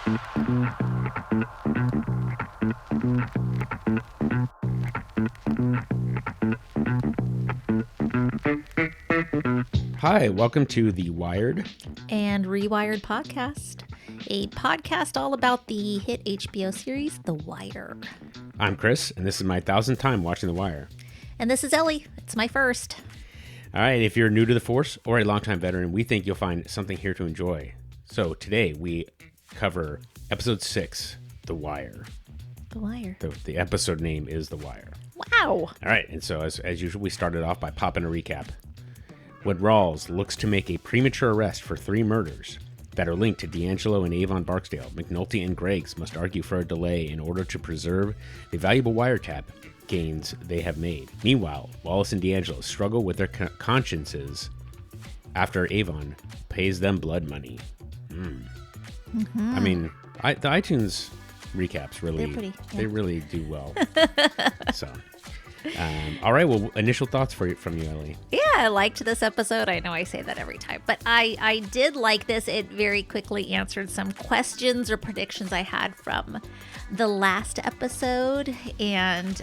Hi, welcome to the Wired and Rewired podcast, a podcast all about the hit HBO series, The Wire. I'm Chris, and this is my 1,000th time watching The Wire. And this is Ellie. It's my first. All right, if you're new to the Force or a longtime veteran, we think you'll find something here to enjoy. So today we cover episode 6, The Wire. The Wire. The episode name is The Wire. Wow. All right, and so as usual, we started off by popping a recap. When Rawls looks to make a premature arrest for 3 murders that are linked to D'Angelo and Avon Barksdale, McNulty and Greggs must argue for a delay in order to preserve the valuable wiretap gains they have made. Meanwhile, Wallace and D'Angelo struggle with their consciences after Avon pays them blood money. I mean, the iTunes recaps they really do well. So... all right, well, initial thoughts from you, Ellie. Yeah, I liked this episode. I know I say that every time, but I did like this. It very quickly answered some questions or predictions I had from the last episode, and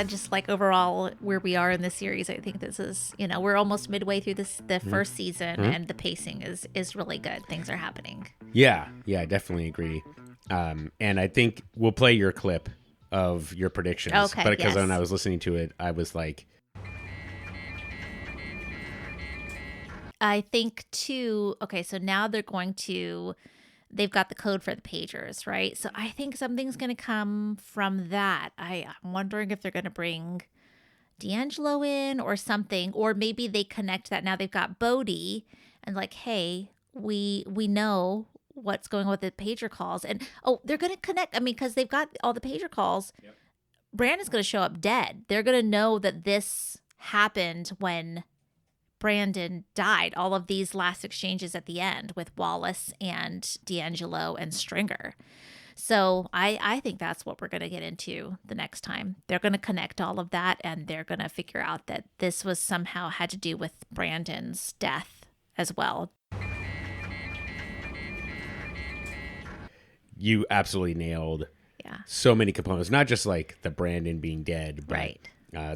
just like overall where we are in the series, I think this is, we're almost midway through the first season, and the pacing is really good. Things are happening. Yeah, I definitely agree. And I think we'll play your clip of your predictions. Okay, but because yes. when I was listening to it, I was like... I think too, okay, so now they've got the code for the pagers, right? So I think something's going to come from that. I'm wondering if they're going to bring D'Angelo in or something, or maybe they connect that now they've got Bodhi and like, hey, we know what's going on with the pager calls, and they're going to connect. I mean, because they've got all the pager calls. Yep. Brandon's going to show up dead. They're going to know that this happened when Brandon died. All of these last exchanges at the end with Wallace and D'Angelo and Stringer. So I think that's what we're going to get into the next time. They're going to connect all of that, and they're going to figure out that this was somehow had to do with Brandon's death as well. You absolutely nailed so many components, not just like the Brandon being dead, but right.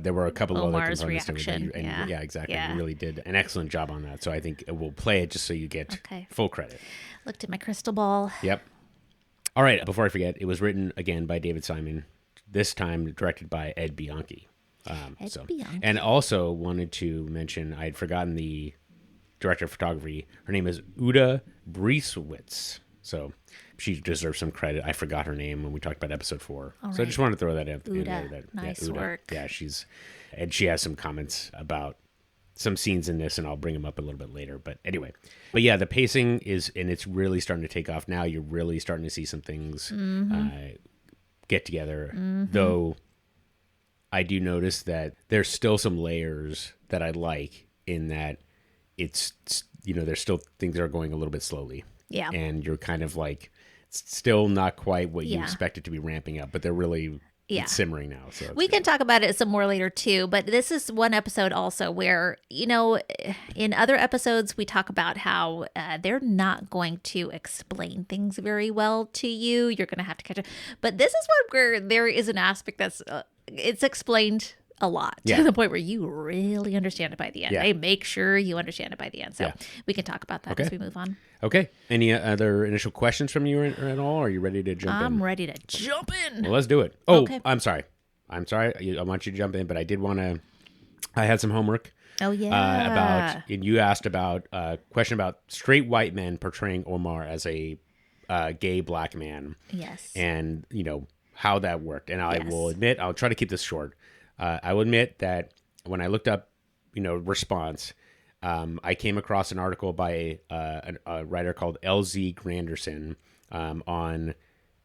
There were a couple of other components reaction. to it. Yeah, exactly. Yeah. You really did an excellent job on that. So I think we'll play it just so you get full credit. Looked at my crystal ball. Yep. All right, before I forget, it was written again by David Simon, this time directed by Ed Bianchi. Bianchi. And also wanted to mention, I had forgotten the director of photography. Her name is Uda Brieswitz. So she deserves some credit. I forgot her name when we talked about episode 4. All so I just wanted to throw that in. Uda. Nice work. Yeah, she has some comments about some scenes in this, and I'll bring them up a little bit later. But anyway, the pacing it's really starting to take off now. You're really starting to see some things get together. Though I do notice that there's still some layers that I like in that it's, there's still things that are going a little bit slowly. Yeah. And you're kind of like, still not quite what you expect it to be ramping up, but they're really it's simmering now. So we can talk about it some more later too, but this is one episode also where, in other episodes, we talk about how they're not going to explain things very well to you. You're going to have to catch it. But this is one where there is an aspect that's, it's explained a lot to the point where you really understand it by the end. They make sure you understand it by the end. So we can talk about that as we move on. Okay. Any other initial questions from you at all? Are you ready to jump in? I'm ready to jump in. Well, let's do it. Oh, okay. I'm sorry. I want you to jump in, but I had some homework. Oh, yeah. You asked about a question about straight white men portraying Omar as a gay black man. Yes. And, how that worked. And I will admit, I'll try to keep this short. I will admit that when I looked up, response, I came across an article by a writer called L.Z. Granderson on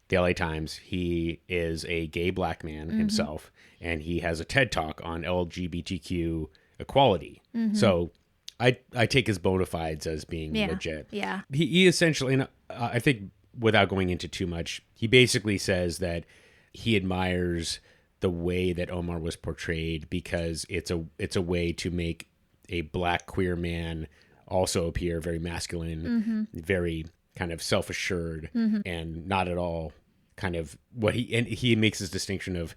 the LA Times. He is a gay black man himself, and he has a TED Talk on LGBTQ equality. So I take his bona fides as being legit. Yeah. He essentially, and I think without going into too much, he basically says that he admires the way that Omar was portrayed because it's a way to make a black queer man also appear very masculine, very kind of self-assured and not at all kind of he makes this distinction of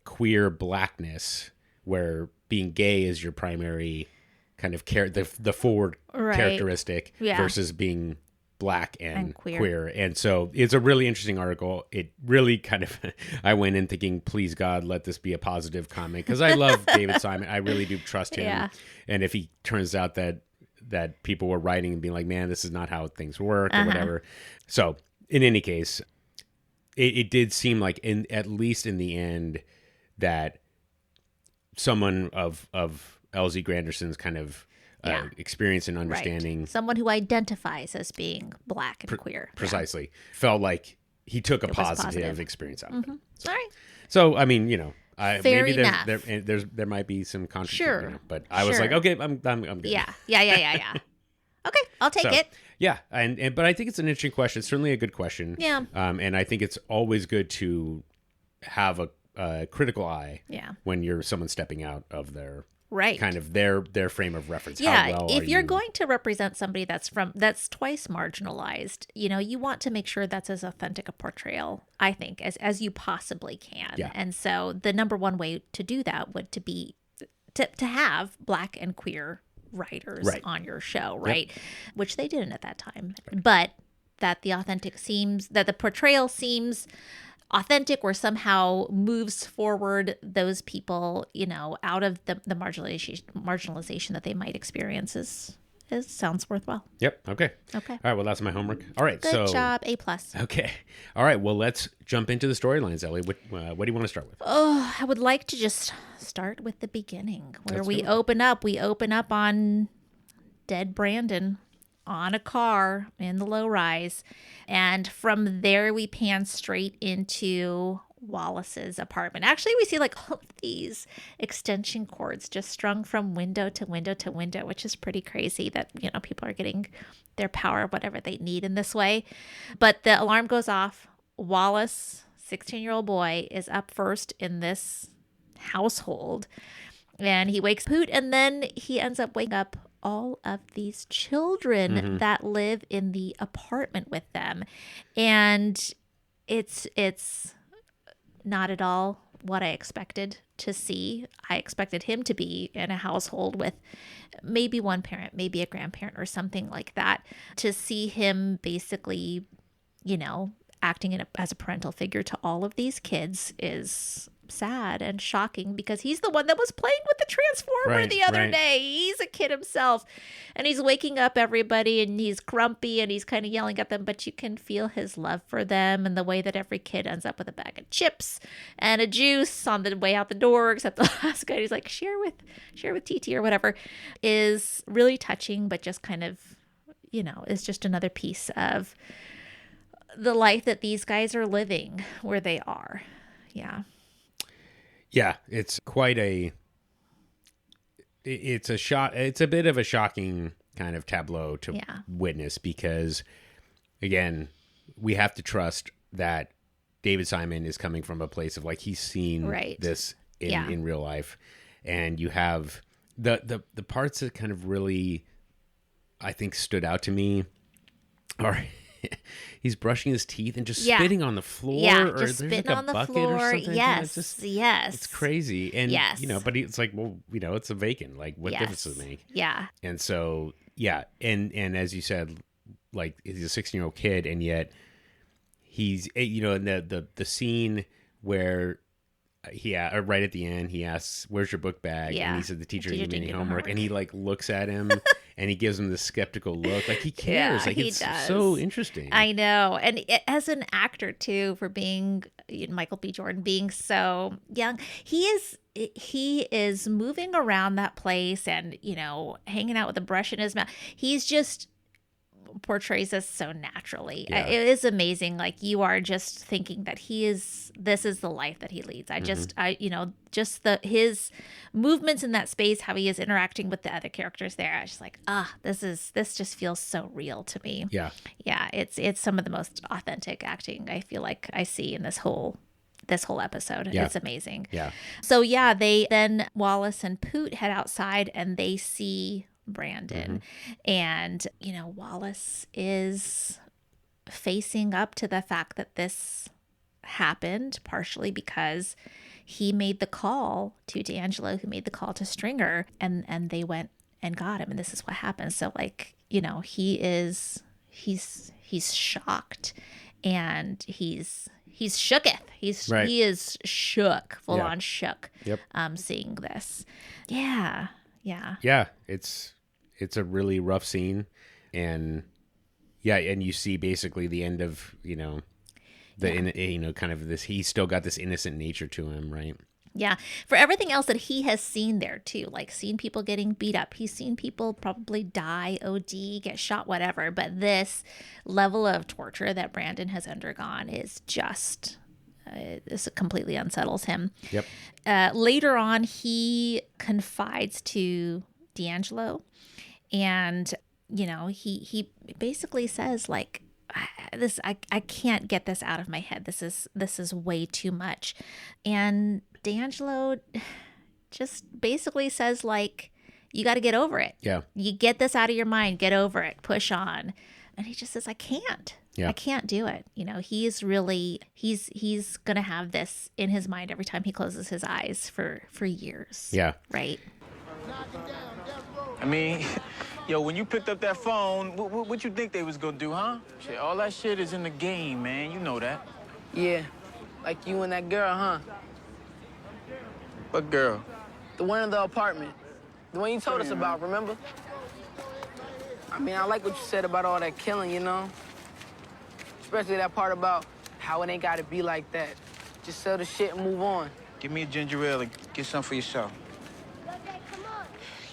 queer blackness, where being gay is your primary kind of the forward characteristic versus being black and queer. And so it's a really interesting article. It really kind of, I went in thinking, please God, let this be a positive comment, because I love David Simon. I really do trust him. Yeah. And if he turns out that people were writing and being like, man, this is not how things work or whatever. So in any case, it did seem like at least in the end that someone of Elsie Granderson's kind of experience and understanding. Someone who identifies as being black and queer. Precisely. Felt like he took a positive experience out of it. All right. So, I mean, maybe enough. there might be some contradiction. Sure. But I was like, okay, I'm good. Yeah. Okay, I'll take it. Yeah, but I think it's an interesting question. It's certainly a good question. Yeah. And I think it's always good to have a critical eye when you're someone stepping out of their kind of their frame of reference. Yeah, how well if you're going to represent somebody that's twice marginalized, you want to make sure that's as authentic a portrayal, I think, as you possibly can. Yeah. And so the number one way to do that would be to have black and queer writers on your show, right? Yep. Which they didn't at that time, but that the portrayal seems authentic or somehow moves forward those people, out of the marginalization that they might experience is sounds worthwhile. Yep. Okay. All right. Well, that's my homework. All right. Good job. A+. Okay. All right. Well, let's jump into the storylines, Ellie. What do you want to start with? Oh, I would like to just start with the beginning where we open up. We open up on dead Brandon on a car in the low rise. And from there, we pan straight into Wallace's apartment. Actually, we see like all of these extension cords just strung from window to window to window, which is pretty crazy that, people are getting their power, whatever they need in this way. But the alarm goes off. Wallace, 16-year-old boy, is up first in this household. And he wakes Poot, and then he ends up waking up all of these children that live in the apartment with them. And it's not at all what I expected to see. I expected him to be in a household with maybe one parent, maybe a grandparent or something like that. To see him basically, acting as a parental figure to all of these kids is sad and shocking, because he's the one that was playing with the transformer the other day. He's a kid himself, and he's waking up everybody, and he's grumpy, and he's kind of yelling at them, but you can feel his love for them, and the way that every kid ends up with a bag of chips and a juice on the way out the door, except the last guy, he's like, share with TT or whatever, is really touching, but just kind of, is just another piece of the life that these guys are living where they are. Yeah, it's it's a bit of a shocking kind of tableau to witness, because again, we have to trust that David Simon is coming from a place of like, he's seen this in real life. And you have the parts that kind of really, I think, stood out to me are he's brushing his teeth and just spitting on the floor. Yeah, or just there's spitting like a on the bucket floor. or something. Yes, It's crazy. And, but it's like, well, it's a vacant. Like, what difference does it make? Yeah. And so, and as you said, like, he's a 16-year-old kid, and yet he's, in the scene where right at the end, he asks, "Where's your book bag?" And he said, "The teacher didn't give me any homework." And he like looks at him and he gives him this skeptical look, like he cares. Yeah, like he it's does. So interesting. I know, and as an actor too, for being Michael B. Jordan, being so young, he is moving around that place and hanging out with a brush in his mouth. He's just portrays us so naturally. Yeah. It is amazing. Like, you are just thinking that this is the life that he leads. His movements in that space, how he is interacting with the other characters there. I was just like, this just feels so real to me. Yeah. Yeah. It's some of the most authentic acting I feel like I see in this whole episode. Yeah. It's amazing. Yeah. So then Wallace and Poot head outside and they see Brandon. And Wallace is facing up to the fact that this happened, partially because he made the call to D'Angelo, who made the call to Stringer, and they went and got him, and this is what happened. So like, you know, he's shocked, and he's shooketh. He is shook, full on shook. Yep. Seeing this. Yeah. It's a really rough scene, and you see basically the end of, you know, kind of this. He's still got this innocent nature to him, right? Yeah. For everything else that he has seen there too, like seen people getting beat up. He's seen people probably die, OD, get shot, whatever. But this level of torture that Brandon has undergone is just, this completely unsettles him. Yep. Later on, he confides to D'Angelo, and, you know, he basically says like, I can't get this out of my head. This is way too much. And D'Angelo just basically says like, you got to get over it. Yeah. You get this out of your mind, get over it, push on. And he just says, I can't. Yeah. I can't do it. You know, he's really, he's going to have this in his mind every time he closes his eyes for years. Yeah. Right. I mean, yo, when you picked up that phone, what you think they was gonna do, huh? Shit, all that shit is in the game, man. You know that. Yeah, like you and that girl, huh? What girl? The one in the apartment. The one you told us about, remember? I mean, I like what you said about all that killing, you know? Especially that part about how it ain't gotta be like that. Just sell the shit and move on. Give me a ginger ale and get some for yourself.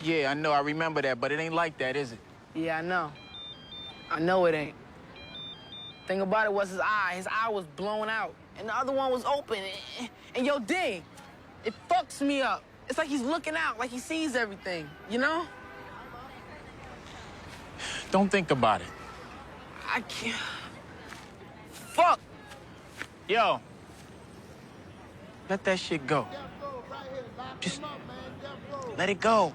Yeah, I know, I remember that, but it ain't like that, is it? Yeah, I know. I know it ain't. Thing about it was his eye. His eye was blown out, and the other one was open. And yo, dang, it fucks me up. It's like he's looking out, like he sees everything, you know? Don't think about it. I can't. Fuck. Yo, let that shit go. Just let it go.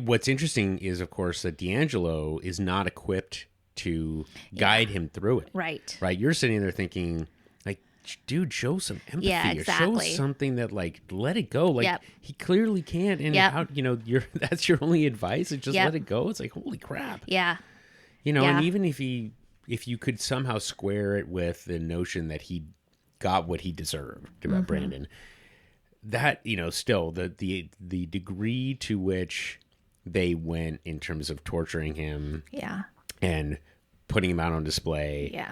What's interesting is, of course, that D'Angelo is not equipped to guide him through it. Right. Right. You're sitting there thinking, like, dude, show some empathy. Yeah, exactly. Or show something that, like, let it go. Like, he clearly can't. And how, you know, that's your only advice is just let it go. It's like, holy crap. Yeah. You know, and even if you could somehow square it with the notion that he got what he deserved about Brandon, that, you know, still the degree to which they went in terms of torturing him and putting him out on display,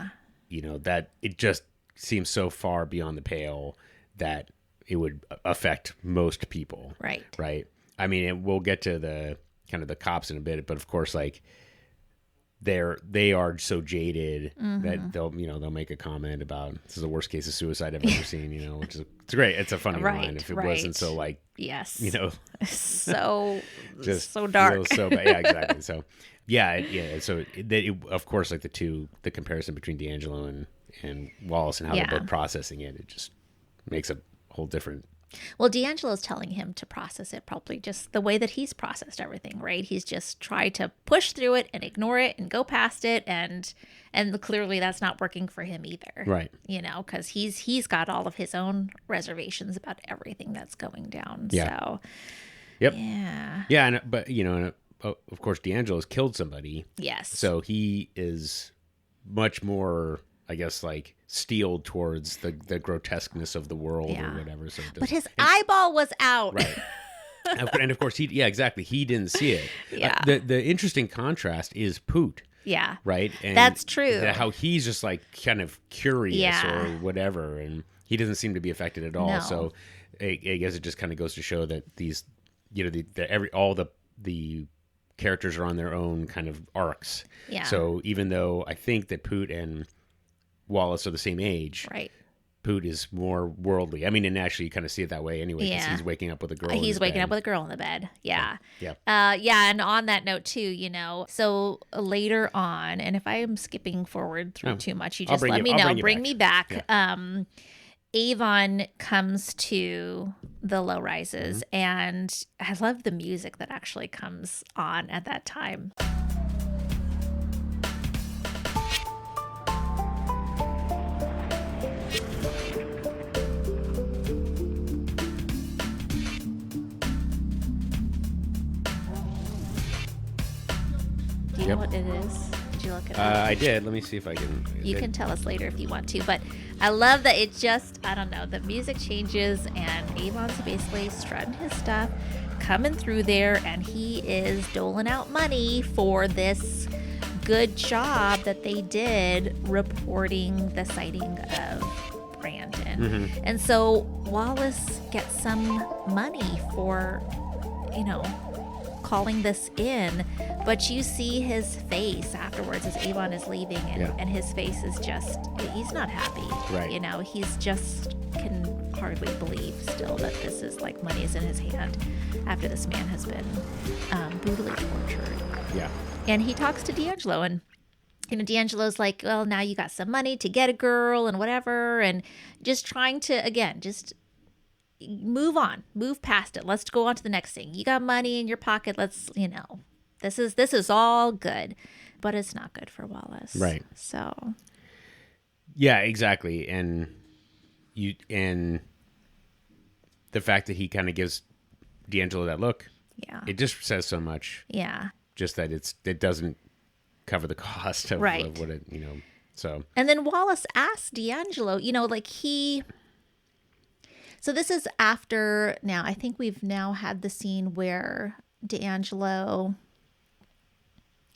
you know, that it just seems so far beyond the pale that it would affect most people. Right. I mean, we'll get to the kind of the cops in a bit, but of course, like, they are so jaded that they'll make a comment about, this is the worst case of suicide I've ever seen, you know, which is, it's great. It's a funny line if it wasn't so, like, you know, so just so dark. So bad. Yeah, exactly. So so of course, like the comparison between D'Angelo and Wallace and how they're both processing it just makes a whole different. Well, D'Angelo's telling him to process it probably just the way that he's processed everything, right? He's just tried to push through it and ignore it and go past it, and clearly that's not working for him either. Right. You know, because he's got all of his own reservations about everything that's going down. Yeah. So, yep. Yeah. Yeah, but, you know, of course, D'Angelo's killed somebody. Yes. So he is much more, I guess, like, steeled towards the grotesqueness of the world or whatever. So but his eyeball was out. Right. And of course, he didn't see it. Yeah. The interesting contrast is Poot. Yeah. Right. And that's true. How he's just like kind of curious or whatever, and he doesn't seem to be affected at all. No. So I guess it just kind of goes to show that these, you know, all the characters are on their own kind of arcs. Yeah. So even though I think that Poot and Wallace are the same age, right? Poot is more worldly. I mean, and actually you kind of see it that way anyway, because he's waking up with a girl. He's waking up with a girl in the bed. Yeah. Yeah. And on that note too, you know, so later on, and if I am skipping forward through too much, you just let me know. Bring me back. Yeah. Avon comes to the low rises, and I love the music that actually comes on at that time. know what it is? Did you look it up? I did. Let me see if I can. You can tell us later if you want to, but I love that it just, I don't know, the music changes and Avon's basically strutting his stuff, coming through there, and he is doling out money for this good job that they did reporting the sighting of Brandon. And so Wallace gets some money for, calling this in, but you see his face afterwards as Avon is leaving, and his face is just, he's not happy. Right. He's just can hardly believe still that this is like money is in his hand after this man has been brutally tortured. Yeah. And he talks to D'Angelo, and D'Angelo's like, well, now you got some money to get a girl and whatever, and just trying to, again, just move on, move past it. Let's go on to the next thing. You got money in your pocket. Let's, this is all good, but it's not good for Wallace. Right. So. Yeah, exactly. And the fact that he kind of gives D'Angelo that look, it just says so much. Yeah. Just that it doesn't cover the cost of, of what it, so. And then Wallace asks D'Angelo, so this is after, now I think we've now had the scene where D'Angelo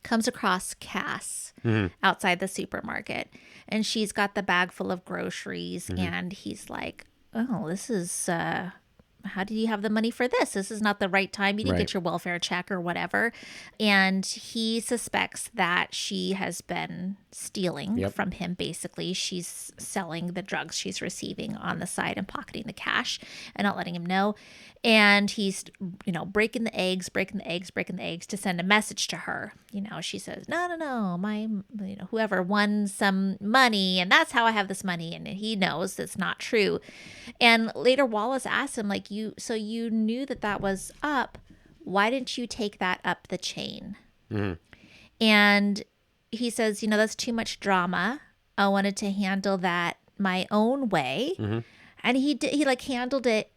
comes across Cass outside the supermarket, and she's got the bag full of groceries, and he's like, oh, this is, how do you have the money for this? This is not the right time. You didn't get your welfare check or whatever. And he suspects that she has been stealing from him, basically. She's selling the drugs she's receiving on the side and pocketing the cash and not letting him know. And he's, breaking the eggs to send a message to her. She says, no, my, whoever won some money, and that's how I have this money. And he knows that's not true. And later Wallace asks him, like, so you knew that was up. Why didn't you take that up the chain? And he says, that's too much drama. I wanted to handle that my own way. And he handled it.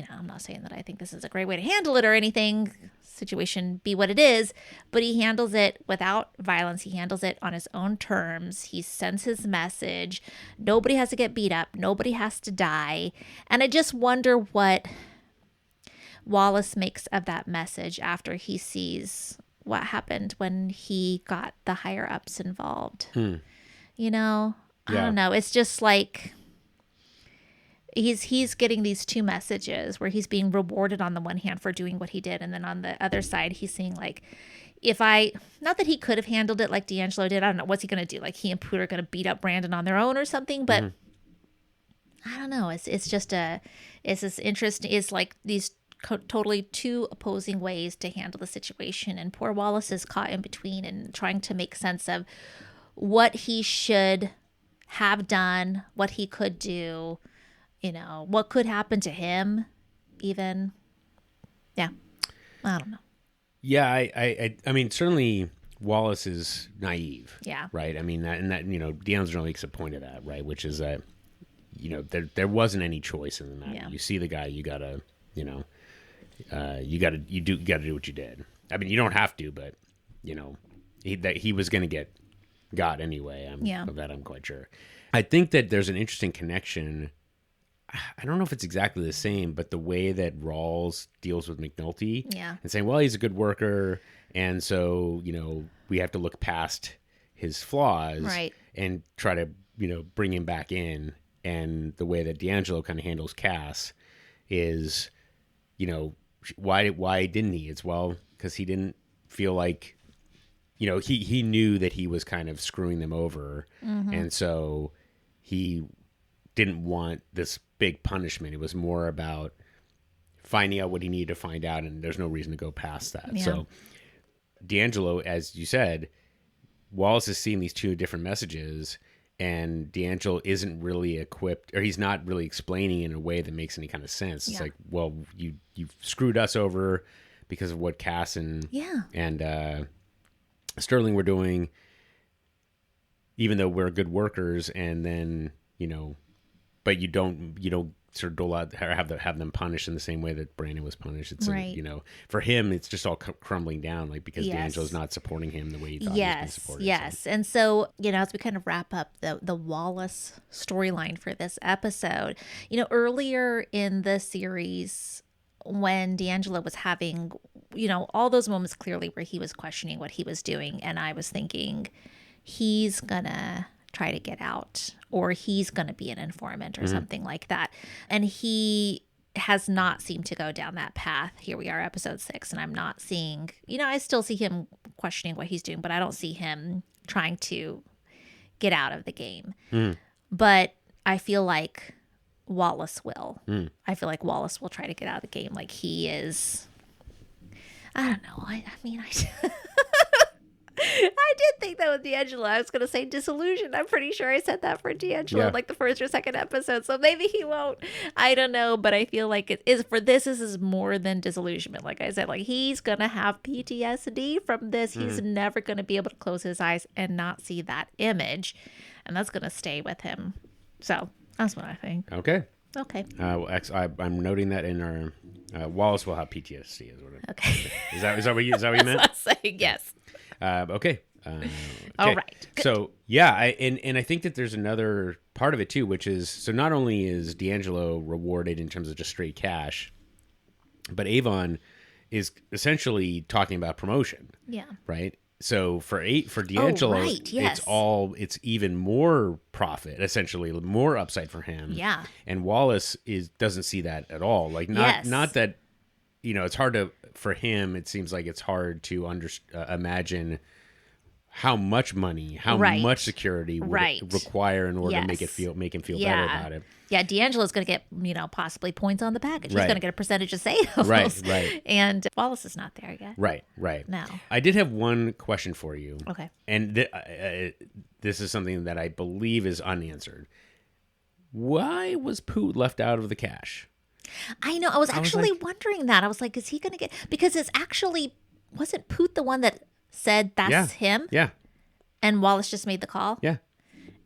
I'm not saying that I think this is a great way to handle it or anything, situation be what it is, but he handles it without violence. He handles it on his own terms. He sends his message. Nobody has to get beat up. Nobody has to die. And I just wonder what Wallace makes of that message after he sees what happened when he got the higher ups involved. I don't know. It's just like he's getting these two messages where he's being rewarded on the one hand for doing what he did, and then on the other side he's saying, like, not that he could have handled it like D'Angelo did. I don't know, what's he gonna do? Like, he and Poot are gonna beat up Brandon on their own or something? But I don't know. It's this interesting. It's like these totally two opposing ways to handle the situation, and poor Wallace is caught in between and trying to make sense of what he should have done, what he could do. What could happen to him even. Yeah. I don't know. Yeah, I mean, certainly Wallace is naive. Yeah. Right? I mean, that D'Angelo makes a point of that, right? Which is that, there wasn't any choice in the matter. Yeah. You see the guy, you gotta, you gotta do what you did. I mean, you don't have to, but, he was going to got anyway. Of that, I'm quite sure. I think that there's an interesting connection. I don't know if it's exactly the same, but the way that Rawls deals with McNulty and saying, well, he's a good worker, and so, we have to look past his flaws and try to, bring him back in. And the way that D'Angelo kind of handles Cass is, why didn't he? It's, well, because he didn't feel like, he knew that he was kind of screwing them over. And so he didn't want this big punishment. It was more about finding out what he needed to find out, and there's no reason to go past that. Yeah. So D'Angelo, as you said, Wallace is seeing these two different messages, and D'Angelo isn't really equipped, or he's not really explaining in a way that makes any kind of sense. It's like, well, you've screwed us over because of what Cass and Sterling were doing, even though we're good workers, and then, but you don't sort of dole out, have them punished in the same way that Brandon was punished. It's Right. for him, it's just all crumbling down, like because Yes. D'Angelo's not supporting him the way he thought he was being supported. Yes. And so, as we kind of wrap up the Wallace storyline for this episode, earlier in the series, when D'Angelo was having, all those moments clearly where he was questioning what he was doing, and I was thinking, he's gonna try to get out, or he's gonna be an informant or something like that. And he has not seemed to go down that path. Here we are, episode 6, and I'm not seeing, I still see him questioning what he's doing, but I don't see him trying to get out of the game. But I feel like Wallace will. I feel like Wallace will try to get out of the game. Like he is, I don't know. I mean, I did think that with D'Angelo. I was going to say disillusioned. I'm pretty sure I said that for D'Angelo in like the first or second episode. So maybe he won't. I don't know. But I feel like it is for this is more than disillusionment. Like I said, like he's going to have PTSD from this. He's never going to be able to close his eyes and not see that image. And that's going to stay with him. So that's what I think. Okay. Okay. I'm noting that in our Wallace will have PTSD. Is what Okay. Is that what you meant? I'm saying yes. Okay. All right. Good. So yeah, and I think that there's another part of it too, which is so not only is D'Angelo rewarded in terms of just straight cash, but Avon is essentially talking about promotion. Yeah. Right. So for D'Angelo, right, yes. it's even more profit, essentially more upside for him. Yeah. And Wallace doesn't see that at all. Like not that, it's hard for him. It seems like it's hard to imagine how much money, how much security would require in order to make him feel better about it. Yeah, D'Angelo's going to get, possibly points on the package. He's going to get a percentage of sales. Right. And Wallace is not there yet. Right. No. I did have one question for you. Okay. And this is something that I believe is unanswered. Why was Poot left out of the cash? I know. I was actually wondering that. I was like, is he going to get... Because it's actually... Wasn't Poot the one that said that's him? Yeah. And Wallace just made the call? Yeah.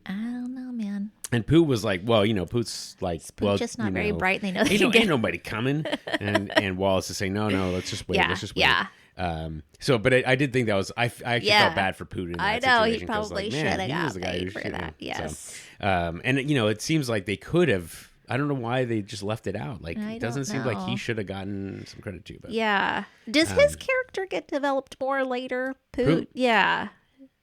I don't know, man. And Poot was like, well, Poot's like... Poot's just not very bright. And they know ain't nobody coming. And Wallace is saying, no, let's just wait. Yeah, Let's just wait. yeah. But I did think that was... I actually felt bad for Poot in that I know. situation. He probably should have got paid for that. Yes. So, and, it seems like they could have... I don't know why they just left it out. Like, it doesn't seem like he should have gotten some credit too. But yeah. Does his character get developed more later, Poot? Yeah.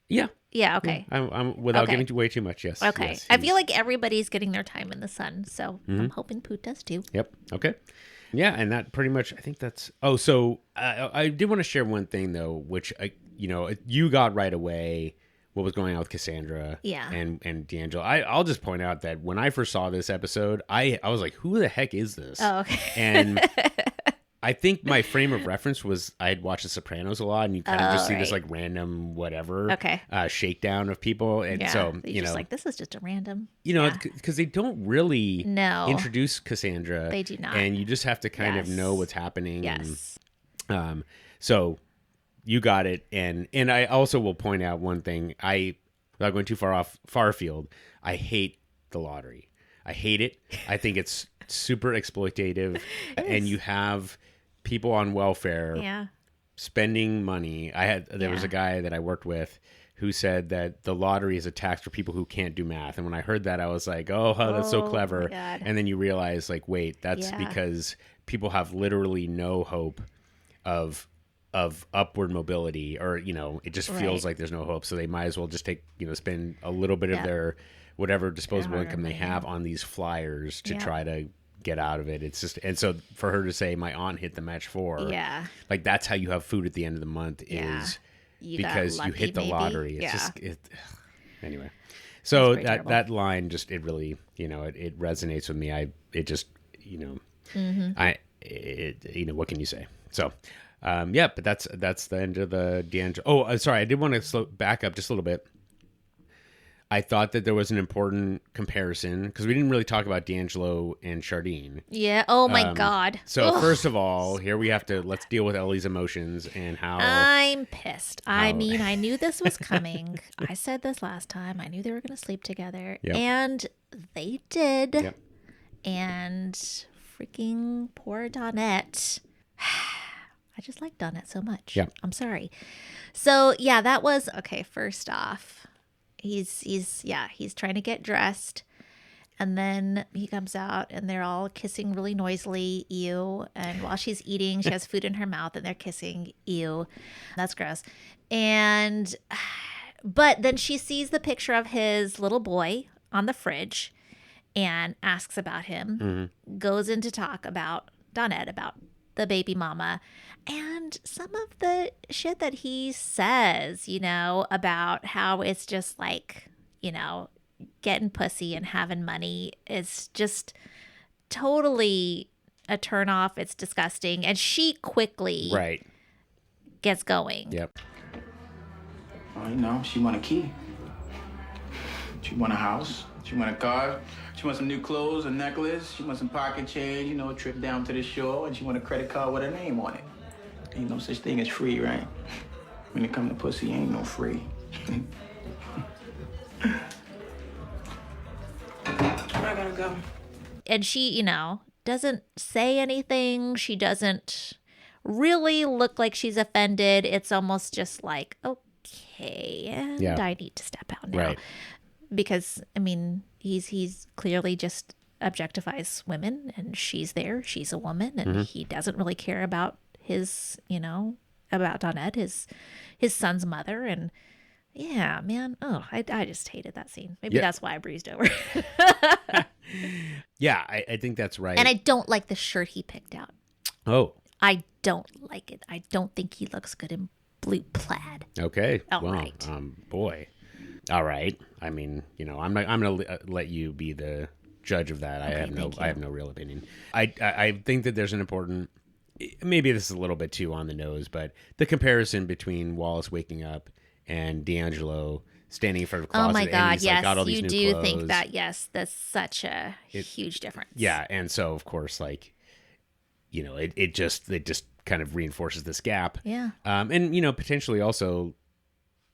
Yeah. Yeah, okay. I'm without giving away too much, yes. Okay. Yes, I feel like everybody's getting their time in the sun, so I'm hoping Poot does too. Yep. Okay. Yeah, and that pretty much, I think that's... Oh, so I did want to share one thing, though, which, you got right away what was going on with Cassandra and D'Angelo. I'll just point out that when I first saw this episode, I was like, who the heck is this? Oh, okay. And I think my frame of reference was I had watched The Sopranos a lot, and you kind of just see this like random whatever shakedown of people. And so, you're just like, this is just a random. Because they don't really introduce Cassandra. They do not. And you just have to kind of know what's happening. Yes. And, so you got it. And I also will point out one thing. Without going too far afield, I hate the lottery. I hate it. I think it's super exploitative. And you have people on welfare spending money. There was a guy that I worked with who said that the lottery is a tax for people who can't do math. And when I heard that, I was like, oh that's so clever. And then you realize, like, wait, that's because people have literally no hope of upward mobility, or it just feels like there's no hope, so they might as well just take spend a little bit of their whatever disposable income they have on these flyers to try to get out of it. It's just, and so for her to say my aunt hit the match 4, like that's how you have food at the end of the month is because you hit the lottery. It's just anyway. So that line just, it really it resonates with me. What can you say? So but that's the end of the D'Angelo. Oh, sorry, I did want to back up just a little bit. I thought that there was an important comparison because we didn't really talk about D'Angelo and Chardine. Yeah. Oh my God. So first of all, here let's deal with Ellie's emotions and how I'm pissed. I mean, I knew this was coming. I said this last time. I knew they were going to sleep together, and they did. Yep. And freaking poor Donette. I just like Donette so much. Yeah. I'm sorry. So yeah, that was okay. First off, he's trying to get dressed, and then he comes out and they're all kissing really noisily. Ew. And while she's eating, she has food in her mouth and they're kissing. Ew. That's gross. But then she sees the picture of his little boy on the fridge and asks about him, goes into talk about Donette, about the baby mama, and some of the shit that he says, about how it's just like, getting pussy and having money is just totally a turnoff. It's disgusting. And she quickly gets going. Yep. Well, she want a key. She want a house. She want a car. She wants some new clothes, a necklace. She wants some pocket change, a trip down to the shore. And she want a credit card with her name on it. Ain't no such thing as free, right? When it comes to pussy, ain't no free. I gotta go. And she, doesn't say anything. She doesn't really look like she's offended. It's almost just like, okay, and I need to step out now. Right. Because, he's clearly just objectifies women, and she's there. She's a woman, and he doesn't really care about his, about Donette, his son's mother. And yeah, man. Oh, I just hated that scene. Maybe that's why I breezed over. Yeah, I think that's right. And I don't like the shirt he picked out. Oh. I don't like it. I don't think he looks good in blue plaid. Okay. All right. Boy. All right. I'm going to let you be the judge of that. Okay, I have no real opinion. I think that there's an important, maybe this is a little bit too on the nose, but the comparison between Wallace waking up and D'Angelo standing in front of a closet. Oh my God, and he's yes. got all these you new do clothes. think that, yes, that's such a huge difference. Yeah. And so, of course, it just kind of reinforces this gap. Yeah. And, potentially also,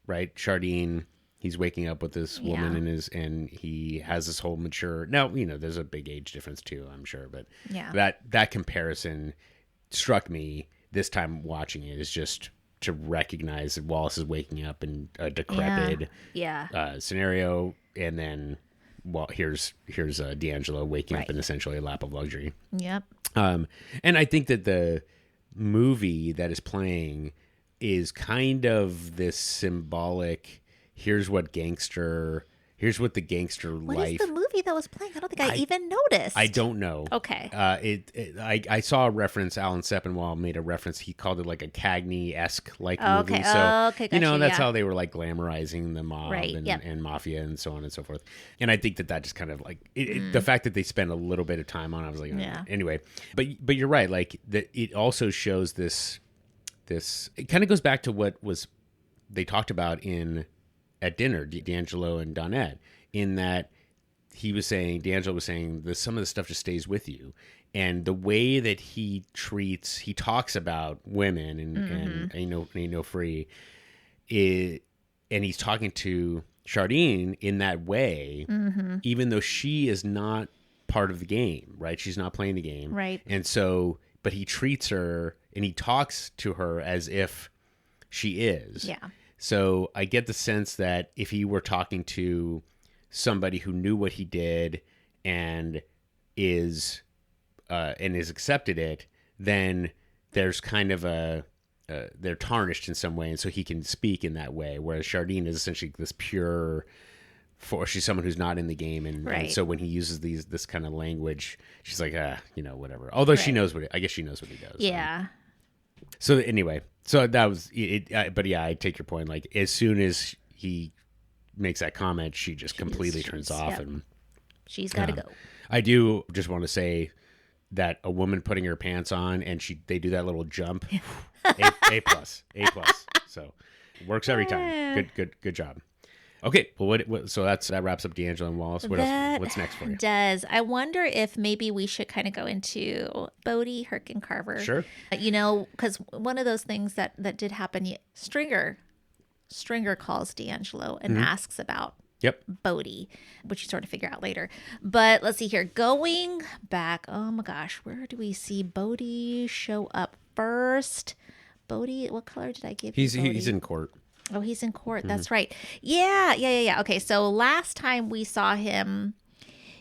right, Chardine, he's waking up with this woman and he has this whole mature. Now, there's a big age difference too, I'm sure, but that comparison struck me this time watching it is just to recognize that Wallace is waking up in a decrepit scenario, and then here's D'Angelo waking up in essentially a lap of luxury. Yep. And I think that the movie that is playing is kind of this symbolic. Here's what the gangster What life. is the movie that was playing? I don't think I even noticed. I don't know. Okay. I saw a reference. Alan Sepinwall made a reference. He called it like a Cagney-esque movie. Okay. So Okay. Gotcha, that's how they were like glamorizing the mob Right, and mafia and so on and so forth. And I think that just kind of like the fact that they spent a little bit of time on it, I was like, anyway. But you're right. Like that, it also shows this. It kind of goes back to what was they talked about at dinner, D'Angelo and Donette, in that D'Angelo was saying that some of the stuff just stays with you. And the way that he talks about women and ain't no free, and he's talking to Chardine in that way, even though she is not part of the game, right? She's not playing the game. Right. And so, but he treats her and he talks to her as if she is. Yeah. So I get the sense that if he were talking to somebody who knew what he did and is accepted it, then there's kind of they're tarnished in some way, and so he can speak in that way. Whereas Chardine is essentially this pure, she's someone who's not in the game, and so when he uses this kind of language, she's like, whatever. Although she knows I guess she knows what he does. Yeah. So anyway, that was it. But yeah, I take your point. Like as soon as he makes that comment, she just completely turns off, and she's got to go. I do just want to say that a woman putting her pants on and they do that little jump, A plus. So it works every time. Good job. Okay, well, so that wraps up D'Angelo and Wallace. What else? What's next for you? Does I wonder if maybe we should kind of go into Bodie, Herc, and Carver? Sure. Because one of those things that did happen. Stringer calls D'Angelo and asks about Yep. Bodhi, which you sort of figure out later. But let's see here. Going back, oh my gosh, where do we see Bodhi show up first? Bodhi, what color did I give you? He's in court. Oh, he's in court. That's right. Yeah. Okay, so last time we saw him,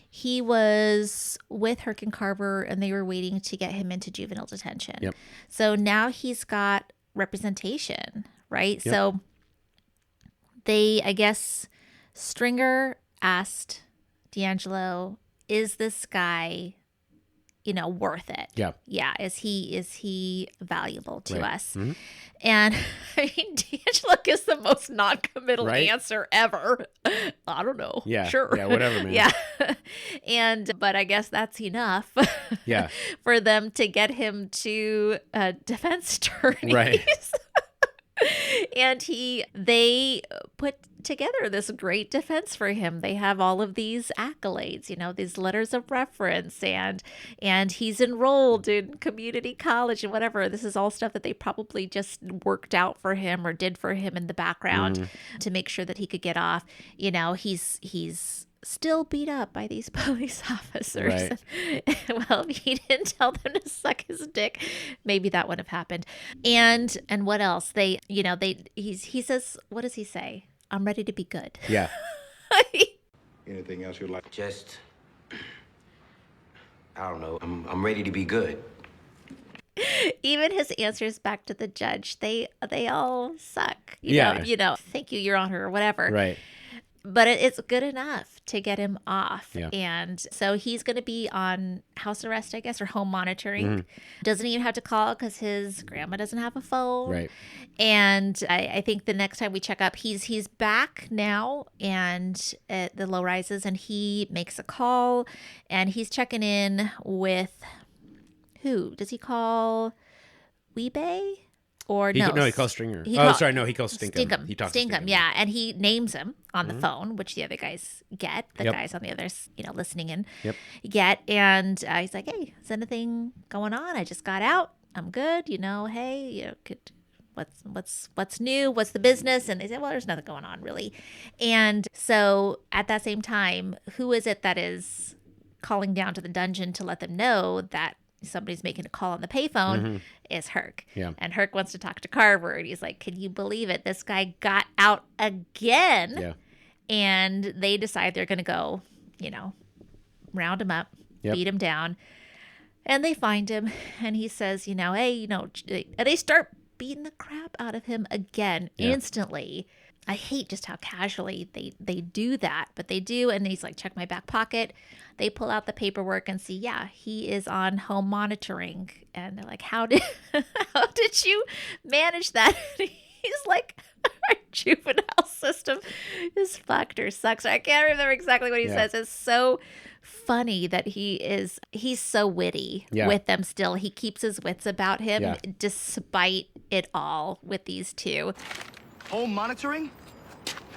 he was with Herc and Carver, and they were waiting to get him into juvenile detention. Yep. So now he's got representation, right? Yep. So they, I guess, Stringer asked D'Angelo, "Is this guy, worth it? Yeah. Yeah. Is he valuable to Right. us?" And I mean, D'Angelo gives the most non-committal Right? answer ever. I don't know. Yeah. Sure. Yeah, whatever, man. Yeah. But I guess that's enough. Yeah. For them to get him to defense attorneys. Right. And they put together this great defense for him. They have all of these accolades, these letters of reference, and he's enrolled in community college and whatever. This is all stuff that they probably just worked out for him or did for him in the background to make sure that he could get off. He's still beat up by these police officers. Right. Well, if he didn't tell them to suck his dick, maybe that would have happened. And what else? He says, what does he say? "I'm ready to be good." Yeah. Anything else you'd like? Just, I don't know. I'm ready to be good. Even his answers back to the judge, they all suck. Yeah. Thank you, Your Honor, or whatever. Right. But it's good enough to get him off. Yeah. And so he's going to be on house arrest, I guess, or home monitoring. Mm-hmm. Doesn't even have to call because his grandma doesn't have a phone. Right. And I think the next time we check up, he's back now and at the low rises, and he makes a call, and he's checking in with who? Does he call Weebay? Or He calls Stringer. He calls Stinkum. He talks to Stinkum. Yeah, and he names him on the phone, which the other guys get. The Yep. guys on the other, listening in, Yep. get. And he's like, "Hey, is anything going on? I just got out. I'm good. Hey, what's new? What's the business?" And they say, "Well, there's nothing going on really." And so at that same time, who is it that is calling down to the dungeon to let them know that somebody's making a call on the payphone? Is Herc. Yeah. And Herc wants to talk to Carver, and he's like, "Can you believe it? This guy got out again." Yeah. And they decide they're going to go, round him up, Yep. beat him down. And they find him, and he says, "Hey, and they start beating the crap out of him again instantly. I hate just how casually they do that, but they do. And he's like, "Check my back pocket." They pull out the paperwork and see, yeah, he is on home monitoring. And they're like, how did you manage that? And he's like, "Our juvenile system is fucked or sucks." I can't remember exactly what he says. It's so funny that he's so witty with them still. He keeps his wits about him despite it all with these two. Home monitoring?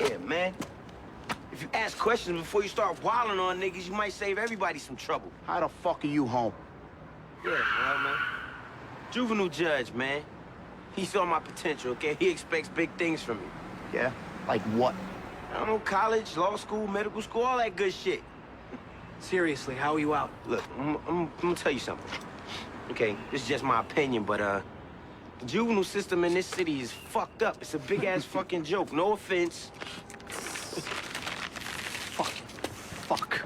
Yeah, man. If you ask questions before you start wilding on niggas, you might save everybody some trouble. How the fuck are you home? Yeah, well, man. Juvenile judge, man. He saw my potential, okay? He expects big things from me. Yeah? Like what? I don't know, college, law school, medical school, all that good shit. Seriously, how are you out? Look, I'm gonna tell you something. Okay, this is just my opinion, but, the juvenile system in this city is fucked up. It's a big-ass fucking joke. No offense. Fuck.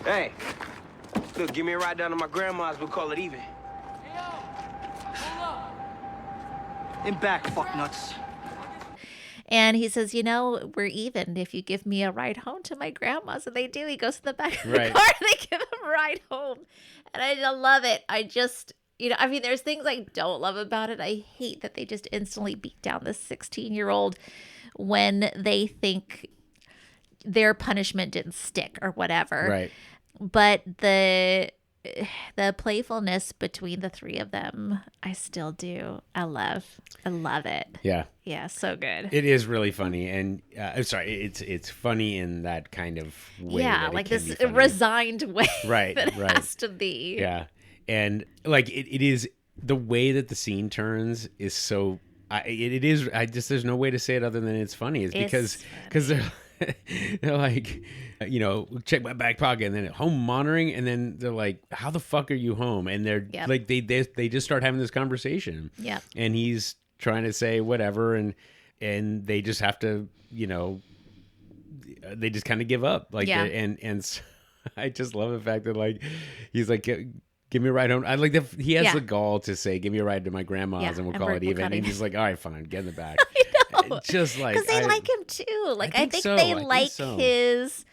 Hey, look, give me a ride down to my grandma's. We'll call it even. In back, fuck nuts. And he says, "We're even if you give me a ride home to my grandma's." And they do. He goes to the back of the car and they give him a ride home. And I love it. I just, there's things I don't love about it. I hate that they just instantly beat down this 16-year-old when they think their punishment didn't stick or whatever. Right. But the playfulness between the three of them, I still do. I love it. Yeah. Yeah, so good. It is really funny, and I'm sorry, it's funny in that kind of way. Yeah, that like it can this be funny. resigned way Right, that it right. has to be. Yeah, and like it is the way that the scene turns is so. it is. There's no way to say it other than it's funny. It's because they're like, check my back pocket, and then home monitoring, and then they're like, how the fuck are you home? And they're like, they just start having this conversation. Yeah. And he's trying to say whatever, and they just have to, they just kind of give up. Like, and so I just love the fact that like he's like, give me a ride home. I like that he has the gall to say, give me a ride to my grandma's, and we'll call it even. And he's like, all right, fine, get in the back. Just like, because they like him too. Like I think they like his,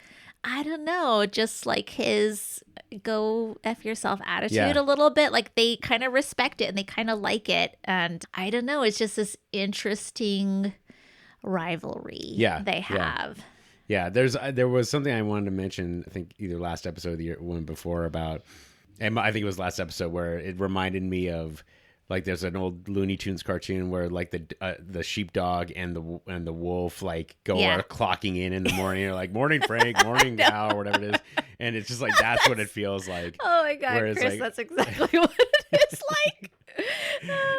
I don't know, just like his go F yourself attitude a little bit. Like they kind of respect it and they kind of like it. And I don't know, it's just this interesting rivalry they have. Yeah, there was something I wanted to mention, I think either last episode or the one before about, and I think it was last episode, where it reminded me of, like, there's an old Looney Tunes cartoon where like the sheepdog and the wolf like are clocking in the morning. You're like, morning Frank, morning Cal, or whatever it is, and it's just like that's what it feels like. Oh my God, Chris, like, that's exactly what it is like.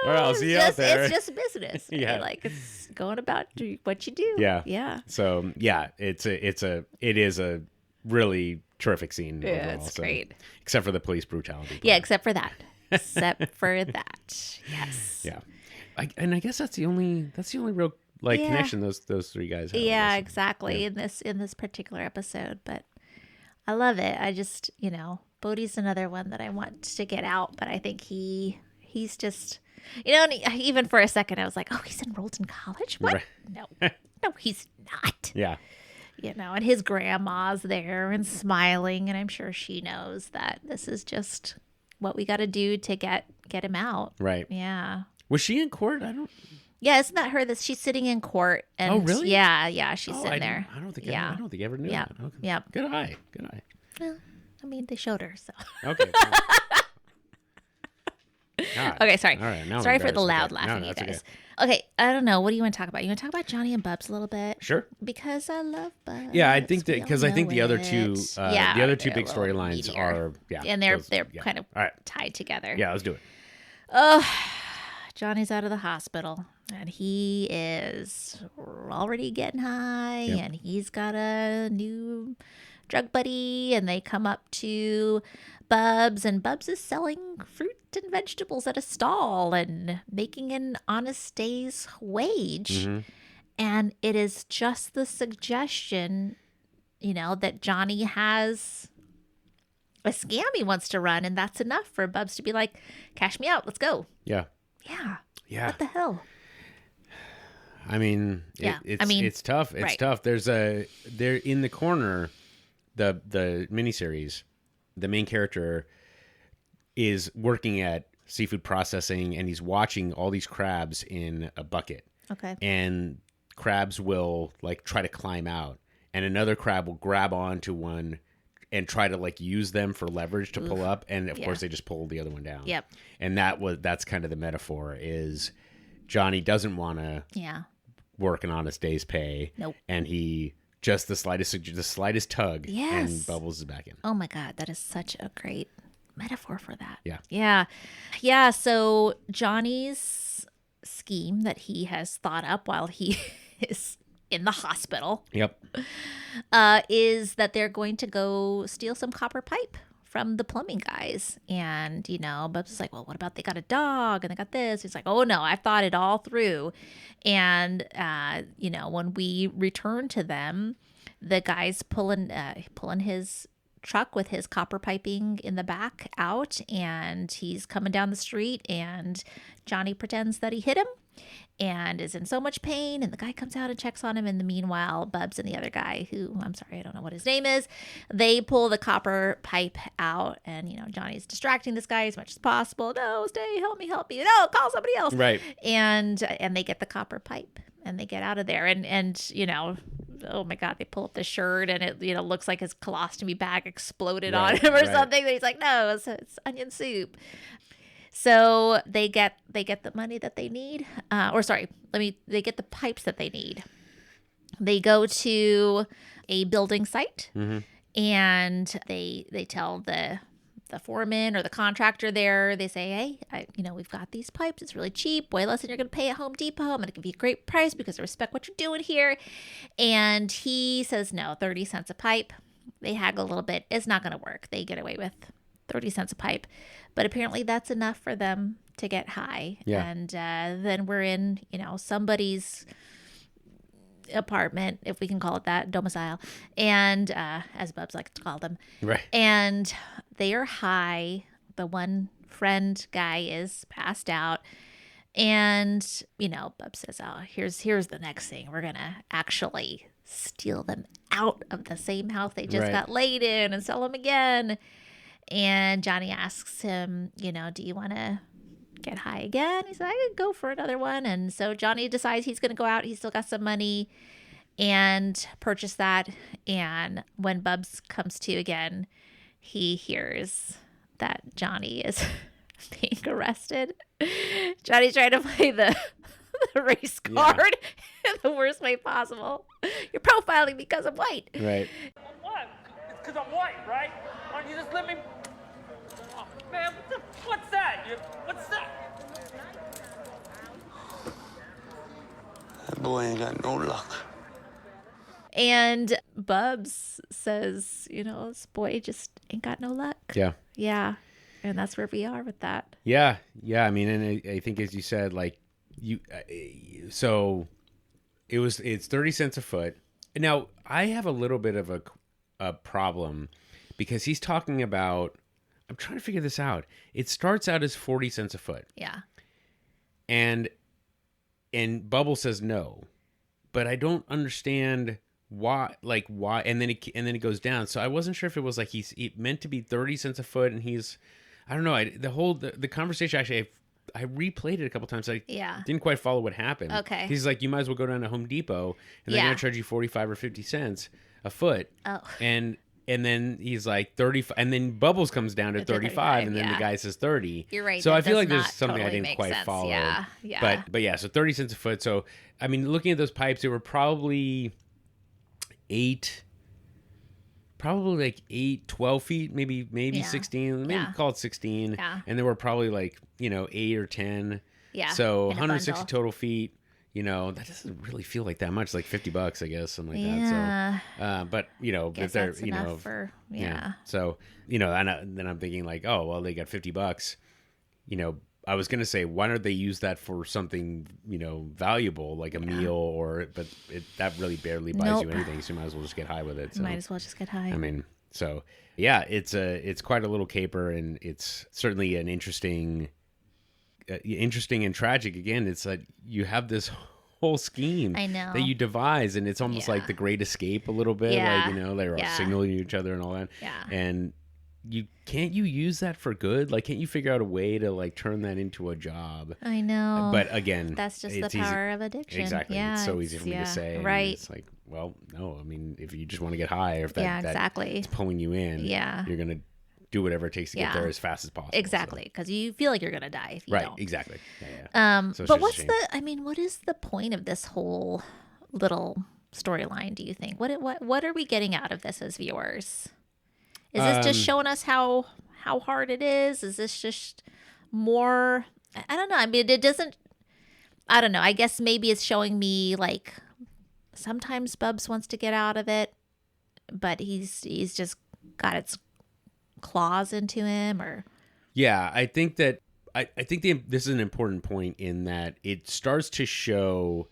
Or I'll see you out there. It's just business. Yeah, like it's going about what you do. Yeah. So yeah, it is a really terrific scene. Yeah, overall, it's great. Except for the police brutality. Yeah, except for that. Except for that, yes. Yeah, and I guess that's the only real connection those three guys have. Yeah, exactly. In this particular episode, but I love it. I just Bodhi's another one that I want to get out, but I think he's just even for a second I was like, oh, he's enrolled in college? What? Right. No, he's not. Yeah. And his grandma's there and smiling, and I'm sure she knows that this is just what we got to do to get him out. Right. Yeah. Was she in court? I don't. Yeah, isn't that her? That she's sitting in court. And oh, really? Yeah, she's sitting there. I don't think I ever knew that. Okay. Yeah. Good eye. Well, I mean, they showed her, so. Okay. Okay, sorry. All right, sorry for the loud laughing, you guys. Okay, I don't know. What do you want to talk about? You want to talk about Johnny and Bubs a little bit? Sure. Because I love Bubs. Yeah, I think that the other two, the other two big storylines are and they're kind of tied together. Yeah, let's do it. Oh, Johnny's out of the hospital and he is already getting high, and he's got a new drug buddy, and they come up to Bubs, and Bubs is selling fruit and vegetables at a stall and making an honest day's wage. Mm-hmm. And it is just the suggestion, that Johnny has a scam he wants to run, and that's enough for Bubs to be like, cash me out, let's go. Yeah. What the hell? I mean, it's tough. It's tough. They're in the corner, the miniseries, the main character is working at seafood processing, and he's watching all these crabs in a bucket. Okay. And crabs will try to climb out, and another crab will grab onto one and try to use them for leverage to pull up, and of course they just pull the other one down. Yep. And that's kind of the metaphor is Johnny doesn't want to work an honest day's pay. Nope. And he just the slightest tug, and Bubbles is back in. Oh my God, that is such a great metaphor for that. Yeah. So Johnny's scheme that he has thought up while he is in the hospital. Yep. Is that they're going to go steal some copper pipe from the plumbing guys. And, Bubs is like, well, what about they got a dog and they got this? He's like, oh no, I've thought it all through. And, when we return to them, the guy's pulling his truck with his copper piping in the back out, and he's coming down the street, and Johnny pretends that he hit him and is in so much pain, and the guy comes out and checks on him. In the meanwhile, Bubs and the other guy, who I'm sorry, I don't know what his name is, they pull the copper pipe out, and Johnny's distracting this guy as much as possible. No, stay, help me, no, call somebody else. Right. And they get the copper pipe and they get out of there, and oh my God, they pull up the shirt, and it looks like his colostomy bag exploded on him or something. But he's like, no, it's onion soup. So they get the money that they need. They get the pipes that they need. They go to a building site, and they tell the foreman or the contractor there. They say, hey, we've got these pipes. It's really cheap, way less than you're going to pay at Home Depot. I'm going to give you a great price because I respect what you're doing here. And he says, no, 30 cents a pipe. They haggle a little bit. It's not going to work. They get away with 30 cents a pipe. But apparently that's enough for them to get high. Yeah. And then we're in, somebody's apartment, if we can call it that, domicile, and as Bubs likes to call them. Right. And they are high. The one friend guy is passed out. And, Bubs says, oh, here's the next thing. We're going to actually steal them out of the same house they just got laid in and sell them again. And Johnny asks him, do you want to get high again? He said, I could go for another one. And so Johnny decides he's going to go out. He's still got some money and purchase that. And when Bubs comes to again, he hears that Johnny is being arrested. Johnny's trying to play the race card in the worst way possible. You're profiling because I'm white. Right. What? It's because I'm white, right? Why don't you just let me... Oh, man, what's that? What's that? That boy ain't got no luck. And Bubs says, this boy just ain't got no luck. Yeah. Yeah. And that's where we are with that. Yeah. Yeah. I mean, and I think as you said, like so it's 30 cents a foot. Now I have a little bit of a problem because he's talking about, I'm trying to figure this out. It starts out as 40 cents a foot. Yeah. And Bubble says no, but I don't understand why, and then it goes down. So I wasn't sure if it was like he's meant to be 30 cents a foot, and he's, I don't know. The conversation actually, I replayed it a couple times. I didn't quite follow what happened. Okay. He's like, you might as well go down to Home Depot, and they're gonna charge you 45 or 50 cents a foot. Oh. And then he's like 35, and then Bubbles comes down to 35, and then the guy says 30. You're right. So that I feel does like there's not something totally I didn't make quite sense. follow. Yeah. Yeah. But yeah, so 30 cents a foot. So I mean, looking at those pipes, they were probably 12 feet, maybe 16, maybe call it 16. Yeah. And there were probably like, 8 or 10. Yeah. So in a 160 bundle. total feet. That doesn't really feel like that much, like $50, I guess, something like Yeah. that. So, but Guess if they're, that's enough for, So, then I'm thinking like, oh, well, they got $50. I was gonna say, why don't they use that for something, valuable, like a meal, but that really barely buys you anything. So you might as well just get high with it. So. Might as well just get high. I mean, so yeah, it's quite a little caper, and it's certainly an interesting and tragic. Again, it's like you have this whole scheme I know. that you devise, and it's almost like the Great Escape a little bit. Yeah. Like, they're all signaling each other and all that. Yeah. And can't you use that for good? Like, can't you figure out a way to like turn that into a job? I know. But again, that's just the it's power of addiction. Exactly. Yeah, it's so easy for me to say. And right. it's like, well, no. I mean, if you just want to get high, or if that exactly. that's pulling you in, you're gonna do whatever it takes to get there as fast as possible. Exactly, because you feel like you're gonna die if you don't. Exactly. Yeah. So what is the point of this whole little storyline? Do you think? What are we getting out of this as viewers? Is this just showing us how hard it is? Is this just more? I don't know. I mean, it doesn't. I don't know. I guess maybe it's showing me like sometimes Bubs wants to get out of it, but he's just got its claws into him, or I think that I think this is an important point in that it starts to show